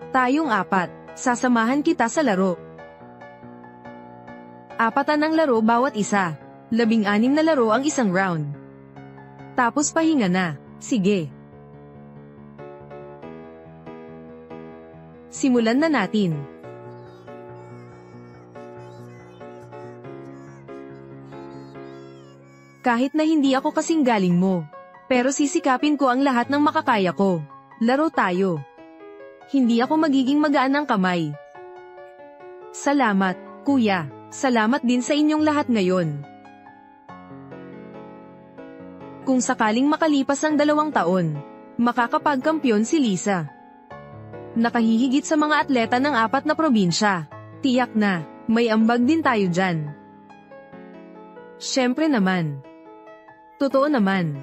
tayong 4, sasamahan kita sa laro. 4 ang laro bawat isa. 16 na laro ang isang round. Tapos pahinga na, sige. Simulan na natin. Kahit na hindi ako kasing galing mo, pero sisikapin ko ang lahat ng makakaya ko. Laro tayo. Hindi ako magiging magaan ng kamay. Salamat, kuya. Salamat din sa inyong lahat ngayon. Kung sakaling makalipas ang 2 taon, makakapagkampiyon si Lisa. Nakahihigit sa mga atleta ng 4 na probinsya. Tiyak na, may ambag din tayo dyan. Siyempre naman. Totoo naman.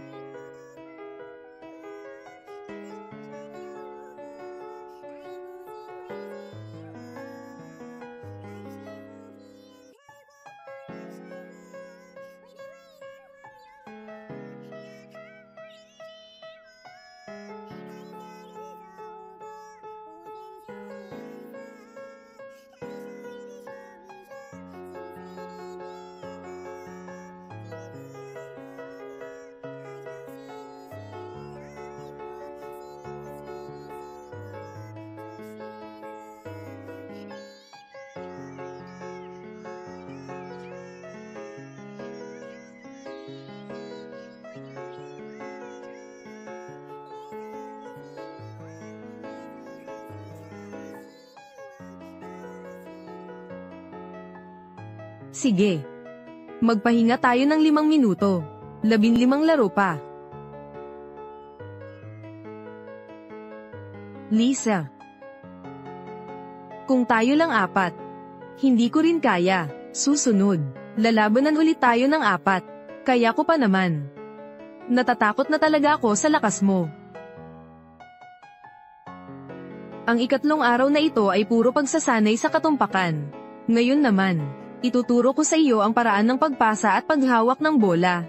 Sige. Magpahinga tayo ng 5 minuto. 15 laro pa. Lisa. Kung tayo lang 4. Hindi ko rin kaya. Susunod. Lalabanan ulit tayo ng 4. Kaya ko pa naman. Natatakot na talaga ako sa lakas mo. Ang ikatlong araw na ito ay puro pagsasanay sa katumpakan. Ngayon naman, ituturo ko sa iyo ang paraan ng pagpasa at paghawak ng bola.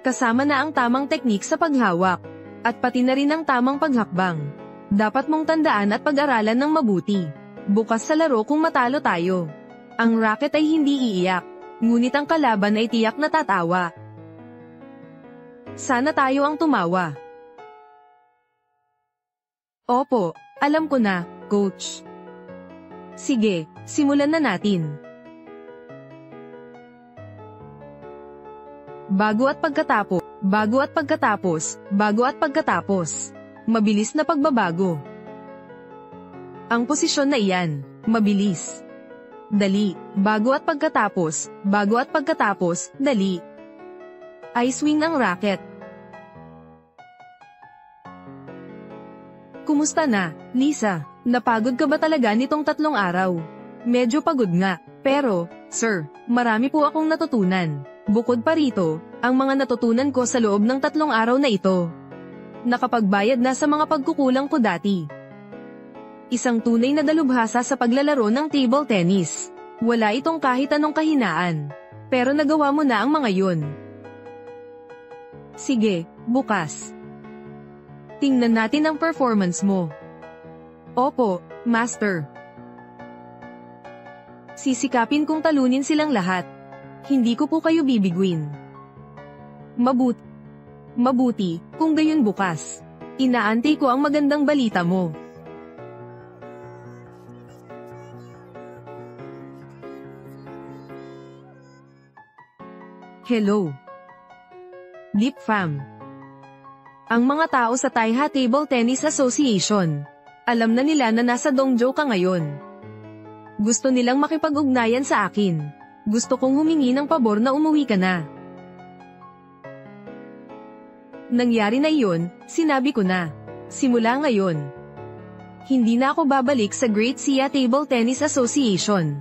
Kasama na ang tamang teknik sa paghawak, at pati na rin ang tamang paghakbang. Dapat mong tandaan at pag-aralan ng mabuti. Bukas sa laro kung matalo tayo. Ang racket ay hindi iiyak, ngunit ang kalaban ay tiyak na tatawa. Sana tayo ang tumawa. Opo, alam ko na, coach. Sige, simulan na natin. Bago at pagkatapos. Mabilis na pagbabago. Ang posisyon na iyan, mabilis. Dali, bago at pagkatapos, dali. Ay swing ang racket. Kumusta na, Lisa? Napagod ka ba talaga nitong 3 araw? Medyo pagod nga, pero, sir, marami po akong natutunan. Bukod pa rito, ang mga natutunan ko sa loob ng 3 araw na ito. Nakapagbayad na sa mga pagkukulang ko dati. Isang tunay na dalubhasa sa paglalaro ng table tennis. Wala itong kahit anong kahinaan. Pero nagawa mo na ang mga yun. Sige, bukas. Tingnan natin ang performance mo. Opo, master. Sisikapin kong talunin silang lahat. Hindi ko po kayo bibiguin. Mabuti, kung gayon bukas. Inaantay ko ang magandang balita mo. Hello. Lip Fam. Ang mga tao sa Taiha Table Tennis Association. Alam na nila na nasa dojo ka ngayon. Gusto nilang makipag-ugnayan sa akin. Gusto kong humingi ng pabor na umuwi ka na. Nangyari na iyon, sinabi ko na. Simula ngayon, hindi na ako babalik sa Great Sia Table Tennis Association.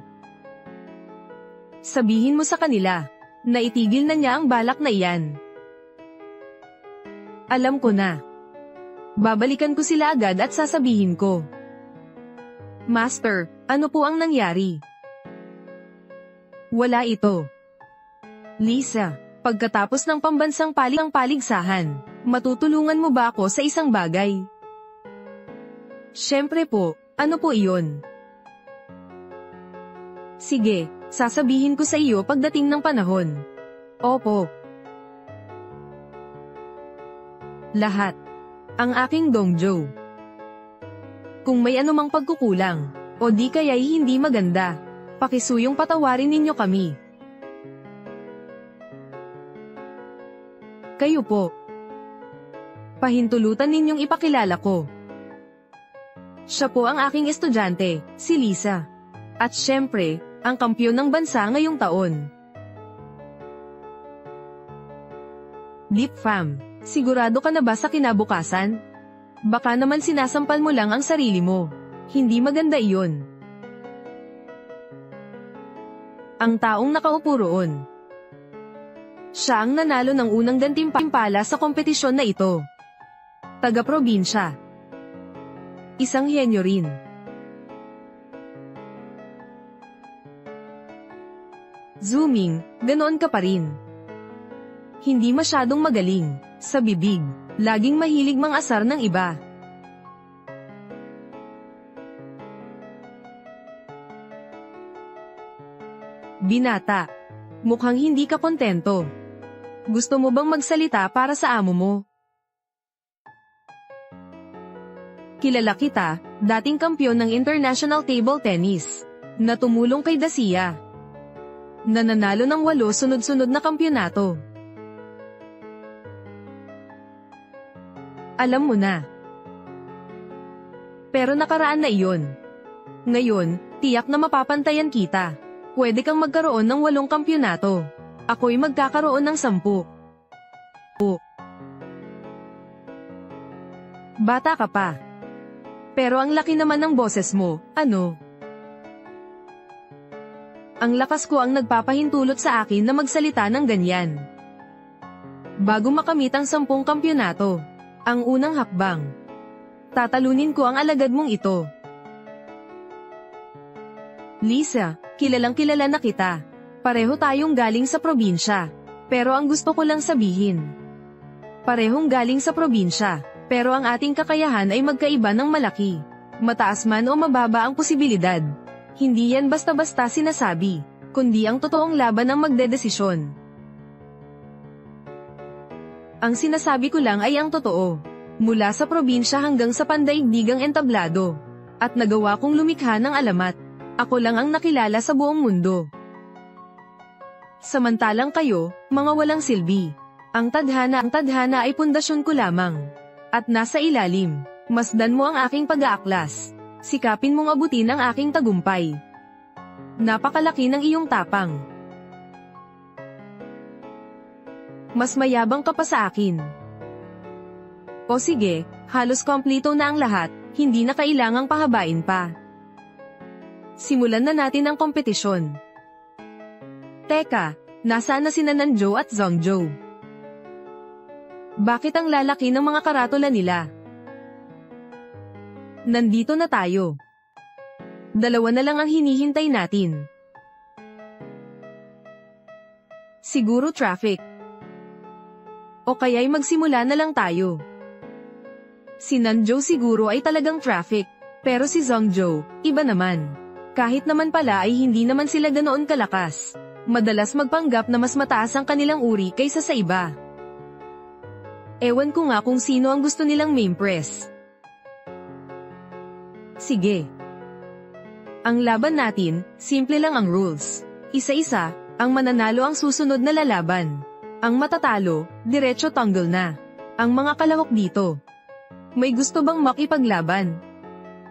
Sabihin mo sa kanila, na itigil na niya ang balak na iyan. Alam ko na. Babalikan ko sila agad at sasabihin ko. Master, ano po ang nangyari? Wala ito. Lisa, pagkatapos ng pambansang paligsahan, matutulungan mo ba ako sa isang bagay? Siyempre po, ano po iyon? Sige, sasabihin ko sa iyo pagdating ng panahon. Opo. Lahat. Ang aking dojo. Kung may anumang pagkukulang, o di kaya'y hindi maganda, pakisuyong patawarin ninyo kami. Kayo po. Pahintulutan ninyong ipakilala ko. Siya po ang aking estudyante, si Lisa. At syempre, ang kampiyon ng bansa ngayong taon. Lip Fam, sigurado ka na ba sa kinabukasan? Baka naman sinasampal mo lang ang sarili mo. Hindi maganda iyon. Ang taong nakaupo roon. Siya ang nanalo ng unang gantimpala sa kompetisyon na ito. Taga-probinsya. Isang henyo rin. Zooming, ganoon ka pa rin. Hindi masyadong magaling, sa bibig, laging mahilig mang-asar ng iba. Binata, mukhang hindi ka kontento. Gusto mo bang magsalita para sa amo mo? Kilala kita, dating kampiyon ng International Table Tennis, na tumulong kay Dacia. Nananalo ng 8 sunod-sunod na kampyonato. Alam mo na. Pero nakaraan na iyon. Ngayon, tiyak na mapapantayan kita. Pwede kang magkaroon ng 8 kampyonato. Ako'y magkakaroon ng 10. Bata ka pa. Pero ang laki naman ng boses mo, ano? Ang lakas ko ang nagpapahintulot sa akin na magsalita ng ganyan. Bago makamit ang 10 kampyonato, ang unang hakbang, tatalunin ko ang alagad mong ito. Lisa, kilalang kilala na kita. Pareho tayong galing sa probinsya. Pero ang gusto ko lang sabihin, parehong galing sa probinsya, pero ang ating kakayahan ay magkaiba ng malaki. Mataas man o mababa ang posibilidad. Hindi yan basta-basta sinasabi, kundi ang totoong laban ang magdedesisyon. Ang sinasabi ko lang ay ang totoo. Mula sa probinsya hanggang sa pandaigdigang entablado. At nagawa kong lumikha ng alamat. Ako lang ang nakilala sa buong mundo. Samantalang kayo, mga walang silbi. Ang tadhana ay pundasyon ko lamang. At nasa ilalim, masdan mo ang aking pag-aaklas. Sikapin mong abutin ang aking tagumpay. Napakalaki ng iyong tapang. Mas mayabang ka pa sa akin. O sige, halos kompleto na ang lahat, hindi na kailangang pahabain pa. Simulan na natin ang kompetisyon. Teka, nasaan na sina Nanjo at Zongjo? Bakit ang lalaki ng mga karatula nila? Nandito na tayo. 2 na lang ang hinihintay natin. Siguro traffic. O kaya'y magsimula na lang tayo. Si Nanjo siguro ay talagang traffic, pero si Zongjo, iba naman. Kahit naman pala ay hindi naman sila ganoon kalakas. Madalas magpanggap na mas mataas ang kanilang uri kaysa sa iba. Ewan ko nga kung sino ang gusto nilang maimpress. Sige. Ang laban natin, simple lang ang rules. Isa-isa, ang mananalo ang susunod na lalaban. Ang matatalo, diretso tanggol na. Ang mga kalahok dito. May gusto bang makipaglaban?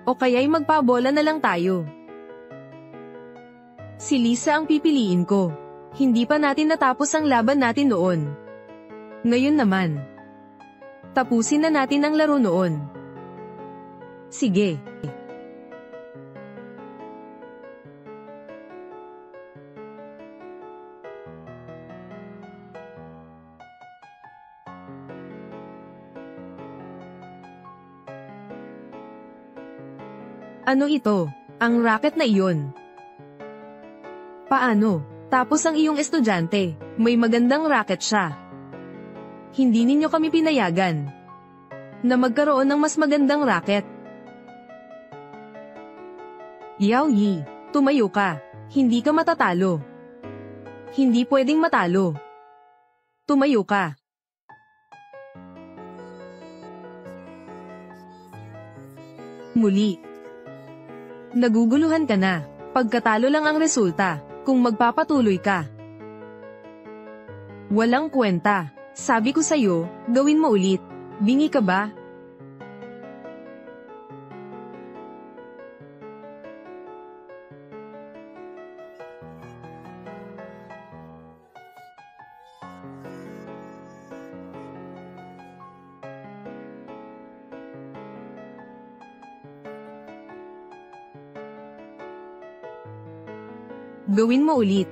O kaya'y magpabola na lang tayo? Si Lisa ang pipiliin ko. Hindi pa natin natapos ang laban natin noon. Ngayon naman. Tapusin na natin ang laro noon. Sige. Ano ito? Ang racket na iyon. Paano? Tapos ang iyong estudyante, may magandang racket siya. Hindi ninyo kami pinayagan na magkaroon ng mas magandang racket. Yao Yi, tumayo ka. Hindi ka matatalo. Hindi pwedeng matalo. Tumayo ka. Muli. Naguguluhan ka na. Pagkatalo lang ang resulta. Kung magpapatuloy ka. Walang kwenta. Sabi ko sa'yo, gawin mo ulit. Bingi ka ba? Gawin mo ulit.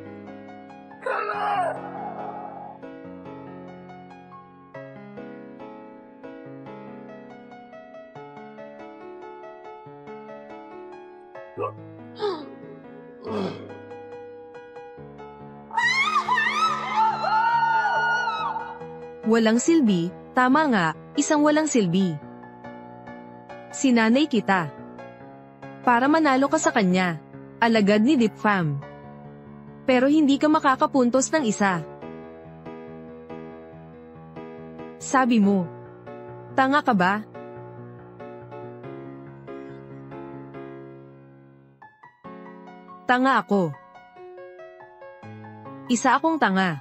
Walang silbi, tama nga, isang walang silbi. Sinanay kita. Para manalo ka sa kanya. Alagad ni Deep Fam. Pero hindi ka makakapuntos ng isa. Sabi mo. Tanga ka ba? Tanga ako. Isa akong tanga.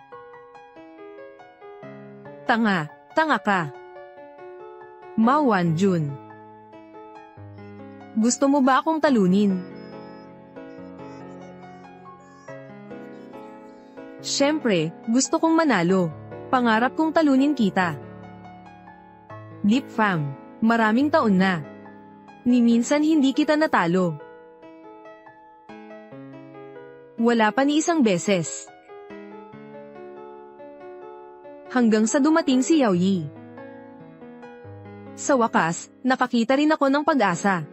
Tanga, tanga ka. Ma Wanjun. Gusto mo ba akong talunin? Siyempre, gusto kong manalo. Pangarap kong talunin kita. Deep Fam, maraming taon na. Ni minsan hindi kita natalo. Wala pa ni isang beses. Hanggang sa dumating si Yao Yi. Sa wakas, nakakita rin ako ng pag-asa.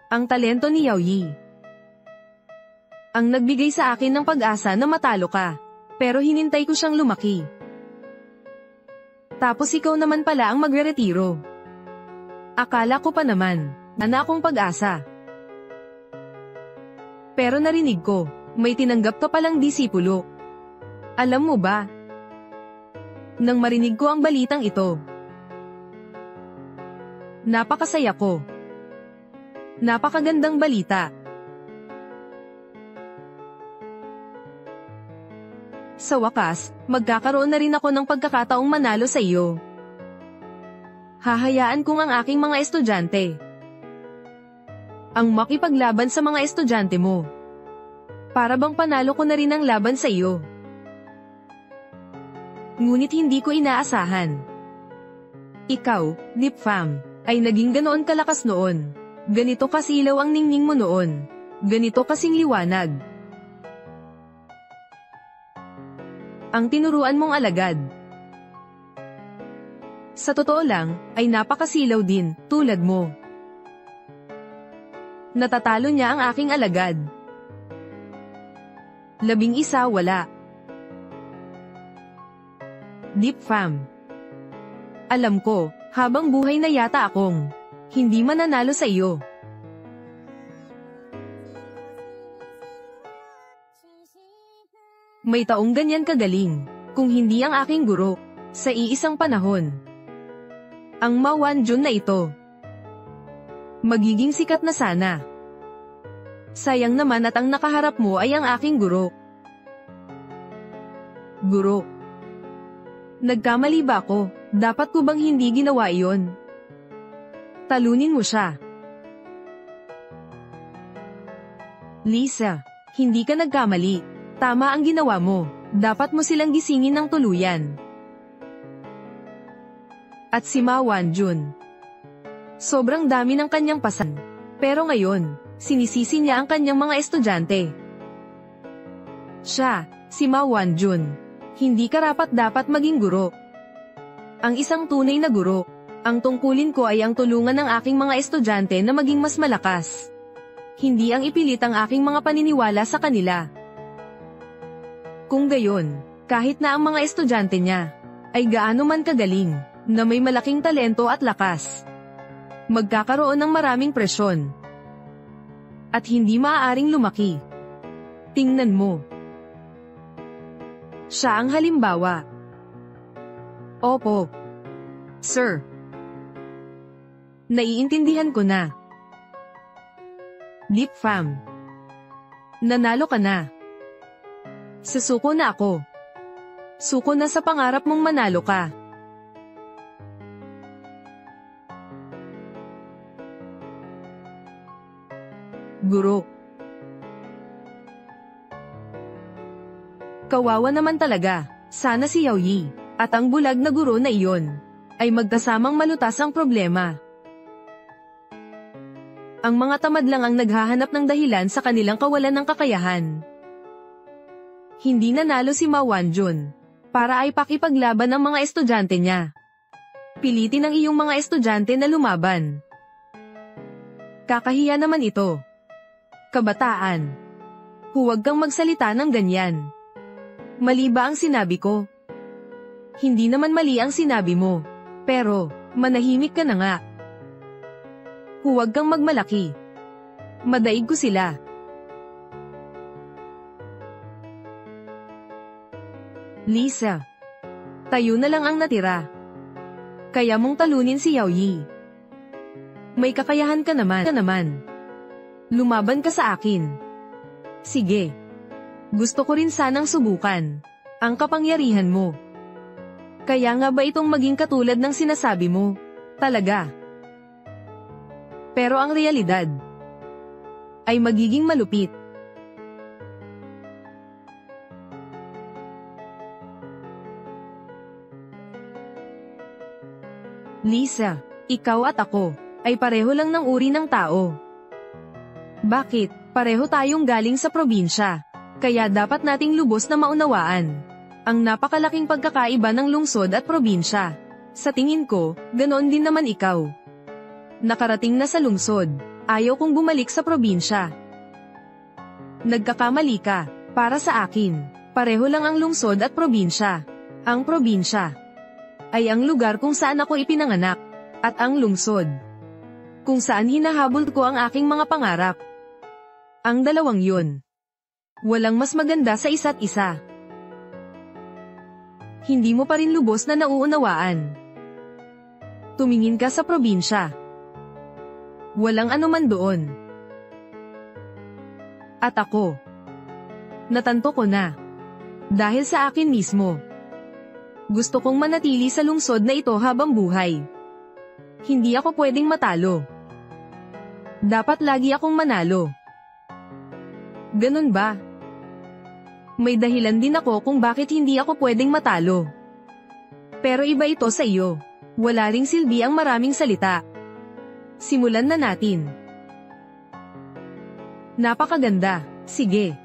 Ang talento ni Yao Yi ang nagbigay sa akin ng pag-asa na matalo ka. Pero hinintay ko siyang lumaki. Tapos ikaw naman pala ang magre-retiro. Akala ko pa naman, na akong pag-asa. Pero narinig ko, may tinanggap ka palang disipulo. Alam mo ba? Nang marinig ko ang balitang ito, napakasaya ko. Napakagandang balita. Sa wakas, magkakaroon na rin ako ng pagkakataong manalo sa iyo. Hahayaan kong ang aking mga estudyante ang makipaglaban sa mga estudyante mo. Para bang panalo ko na rin ang laban sa iyo. Ngunit hindi ko inaasahan. Ikaw, Deep Fam, ay naging ganoon kalakas noon. Ganito kasilaw ang ningning mo noon. Ganito kasing liwanag. Ang tinuruan mong alagad. Sa totoo lang, ay napakasilaw din, tulad mo. Natatalo niya ang aking alagad. 11 wala. Deep Fam. Alam ko, habang buhay na yata akong hindi mananalo sa iyo. May taong ganyan kagaling, kung hindi ang aking guro, sa iisang panahon. Ang Ma Wanjun na ito. Magiging sikat na sana. Sayang naman at ang nakaharap mo ay ang aking guro. Guro. Nagkamali ba ako? Dapat ko bang hindi ginawa iyon? Talunin mo siya. Lisa, hindi ka nagkamali. Tama ang ginawa mo. Dapat mo silang gisingin ng tuluyan. At si Ma Wanjun. Sobrang dami ng kanyang pasan. Pero ngayon, sinisisi niya ang kanyang mga estudyante. Siya, si Ma Wanjun, hindi karapat-dapat maging guro. Ang isang tunay na guro, ang tungkulin ko ay ang tulungan ng aking mga estudyante na maging mas malakas. Hindi ang ipilit ang aking mga paniniwala sa kanila. Kung gayon, kahit na ang mga estudyante niya ay gaano man kagaling, na may malaking talento at lakas, magkakaroon ng maraming presyon. At hindi maaaring lumaki. Tingnan mo. Siya ang halimbawa. Opo. Sir. Naiintindihan ko na. Deep Fam. Nanalo ka na. Susuko na ako. Suko na sa pangarap mong manalo ka. Guro. Kawawa naman talaga. Sana si Yao Yi, at ang bulag na guro na iyon, ay magkasamang malutas ang problema. Ang mga tamad lang ang naghahanap ng dahilan sa kanilang kawalan ng kakayahan. Hindi nanalo si Ma Wanjun, para ay pakipaglaban ng mga estudyante niya. Pilitin ang iyong mga estudyante na lumaban. Kakahiya naman ito. Kabataan. Huwag kang magsalita ng ganyan. Mali ba ang sinabi ko? Hindi naman mali ang sinabi mo. Pero, manahimik ka na nga. Huwag kang magmalaki. Madaig ko sila. Lisa. Tayo na lang ang natira. Kaya mong talunin si Yao Yi. May kakayahan ka naman. Lumaban ka sa akin. Sige. Gusto ko rin sanang subukan ang kapangyarihan mo. Kaya nga ba itong maging katulad ng sinasabi mo? Talaga. Pero ang realidad ay magiging malupit. Lisa, ikaw at ako, ay pareho lang ng uri ng tao. Bakit? Pareho tayong galing sa probinsya. Kaya dapat nating lubos na maunawaan ang napakalaking pagkakaiba ng lungsod at probinsya. Sa tingin ko, ganoon din naman ikaw. Nakarating na sa lungsod, ayaw kong bumalik sa probinsya. Nagkakamali ka. Para sa akin, pareho lang ang lungsod at probinsya. Ang probinsya ay ang lugar kung saan ako ipinanganak, at ang lungsod kung saan hinahabol ko ang aking mga pangarap. Ang dalawang yun, walang mas maganda sa isa't isa. Hindi mo pa rin lubos na nauunawaan. Tumingin ka sa probinsya. Walang anuman doon. At ako, natanto ko na. Dahil sa akin mismo. Gusto kong manatili sa lungsod na ito habang buhay. Hindi ako pwedeng matalo. Dapat lagi akong manalo. Ganun ba? May dahilan din ako kung bakit hindi ako pwedeng matalo. Pero iba ito sa iyo. Wala ring silbi ang maraming salita. Simulan na natin. Napakaganda. Sige.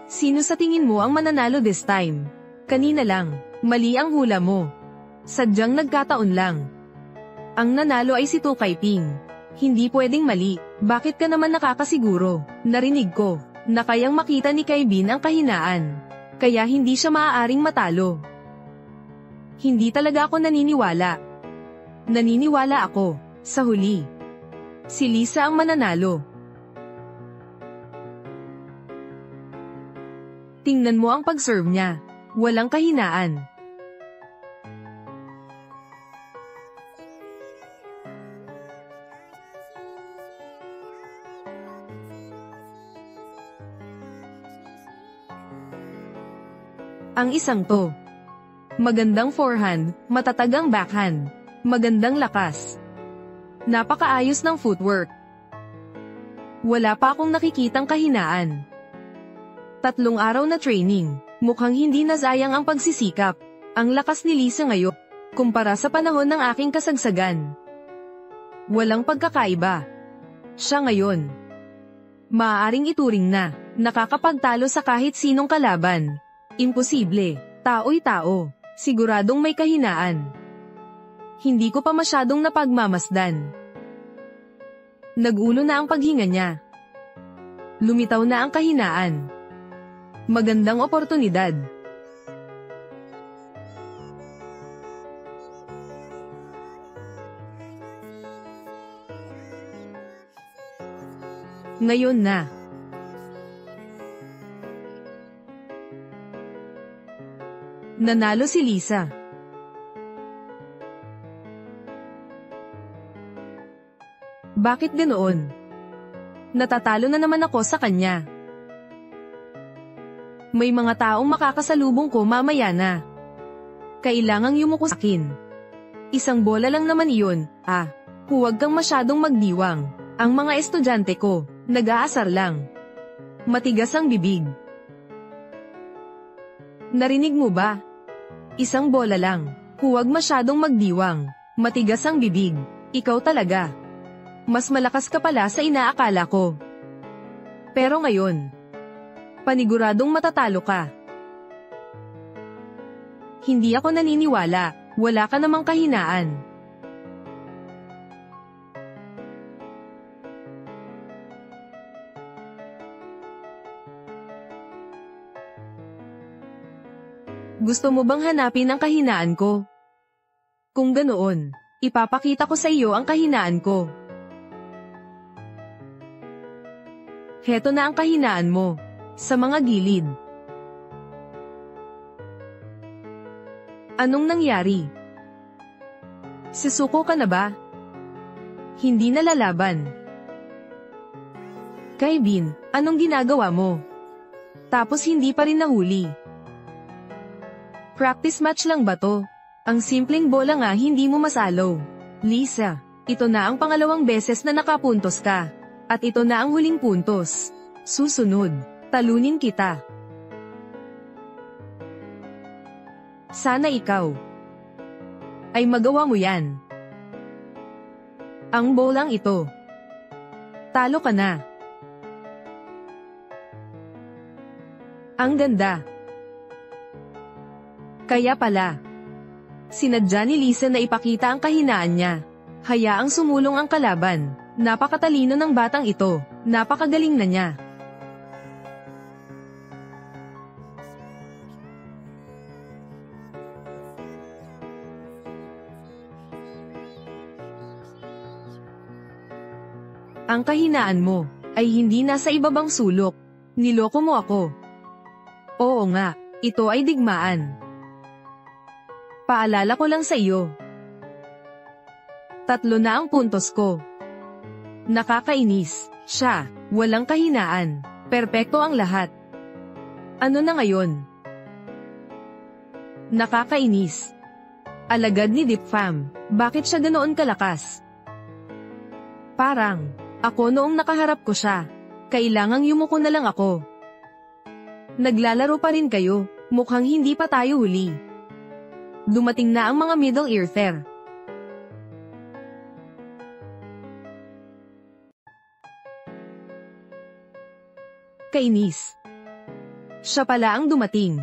Sino sa tingin mo ang mananalo this time? Kanina lang, mali ang hula mo. Sadyang nagkataon lang. Ang nanalo ay si Tukay Ping. Hindi pwedeng mali. Bakit ka naman nakakasiguro? Narinig ko na kayang makita ni Kaibin ang kahinaan. Kaya hindi siya maaaring matalo. Hindi talaga ako naniniwala. Naniniwala ako, sa huli. Si Lisa ang mananalo. Tingnan mo ang pag-serve niya. Walang kahinaan. Ang isang to. Magandang forehand, matatagang backhand. Magandang lakas. Napakaayos ng footwork. Wala pa akong nakikitang kahinaan. 3 araw na training, mukhang hindi nasayang ang pagsisikap. Ang lakas ni Lisa ngayon, kumpara sa panahon ng aking kasagsagan. Walang pagkakaiba. Siya ngayon, maaaring ituring na nakakapagtalo sa kahit sinong kalaban. Imposible, tao'y tao, siguradong may kahinaan. Hindi ko pa masyadong napagmamasdan. Nag-ulo na ang paghinga niya. Lumitaw na ang kahinaan. Magandang oportunidad. Ngayon na. Nanalo si Lisa. Bakit ganoon? Natatalo na naman ako sa kanya. May mga taong makakasalubong ko mamaya na. Kailangang yumuko sa akin. Isang bola lang naman iyon, Huwag kang masyadong magdiwang. Ang mga estudyante ko, nag-aasar lang. Matigas ang bibig. Narinig mo ba? Isang bola lang. Huwag masyadong magdiwang. Matigas ang bibig. Ikaw talaga. Mas malakas ka pala sa inaakala ko. Pero ngayon, paniguradong matatalo ka. Hindi ako naniniwala. Wala ka namang kahinaan. Gusto mo bang hanapin ang kahinaan ko? Kung ganoon, ipapakita ko sa iyo ang kahinaan ko. Heto na ang kahinaan mo. Sa mga gilid. Anong nangyari? Sisuko ka na ba? Hindi na lalaban. Kaibin, anong ginagawa mo? Tapos hindi pa rin nahuli. Practice match lang ba to? Ang simpleng bola nga hindi mo masalaw. Lisa, ito na ang pangalawang beses na nakapuntos ka. At ito na ang huling puntos. Susunod, talunin kita. Sana ikaw ay magawa mo yan. Ang bolang ito. Talo ka na. Ang ganda. Kaya pala, sinadya ni Lisa na ipakita ang kahinaan niya. Hayaang sumulong ang kalaban. Napakatalino ng batang ito. Napakagaling na niya. Ang kahinaan mo ay hindi nasa ibabang sulok. Niloko mo ako. Oo nga, ito ay digmaan. Paalala ko lang sa iyo. 3 na ang puntos ko. Nakakainis. Siya, walang kahinaan. Perpekto ang lahat. Ano na ngayon? Nakakainis. Alagad ni Dipfam, bakit siya ganoon kalakas? Parang, ako noong nakaharap ko siya. Kailangang yumuko na lang ako. Naglalaro pa rin kayo, mukhang hindi pa tayo huli. Dumating na ang mga Middle Earther. Kainis. Siya pala ang dumating.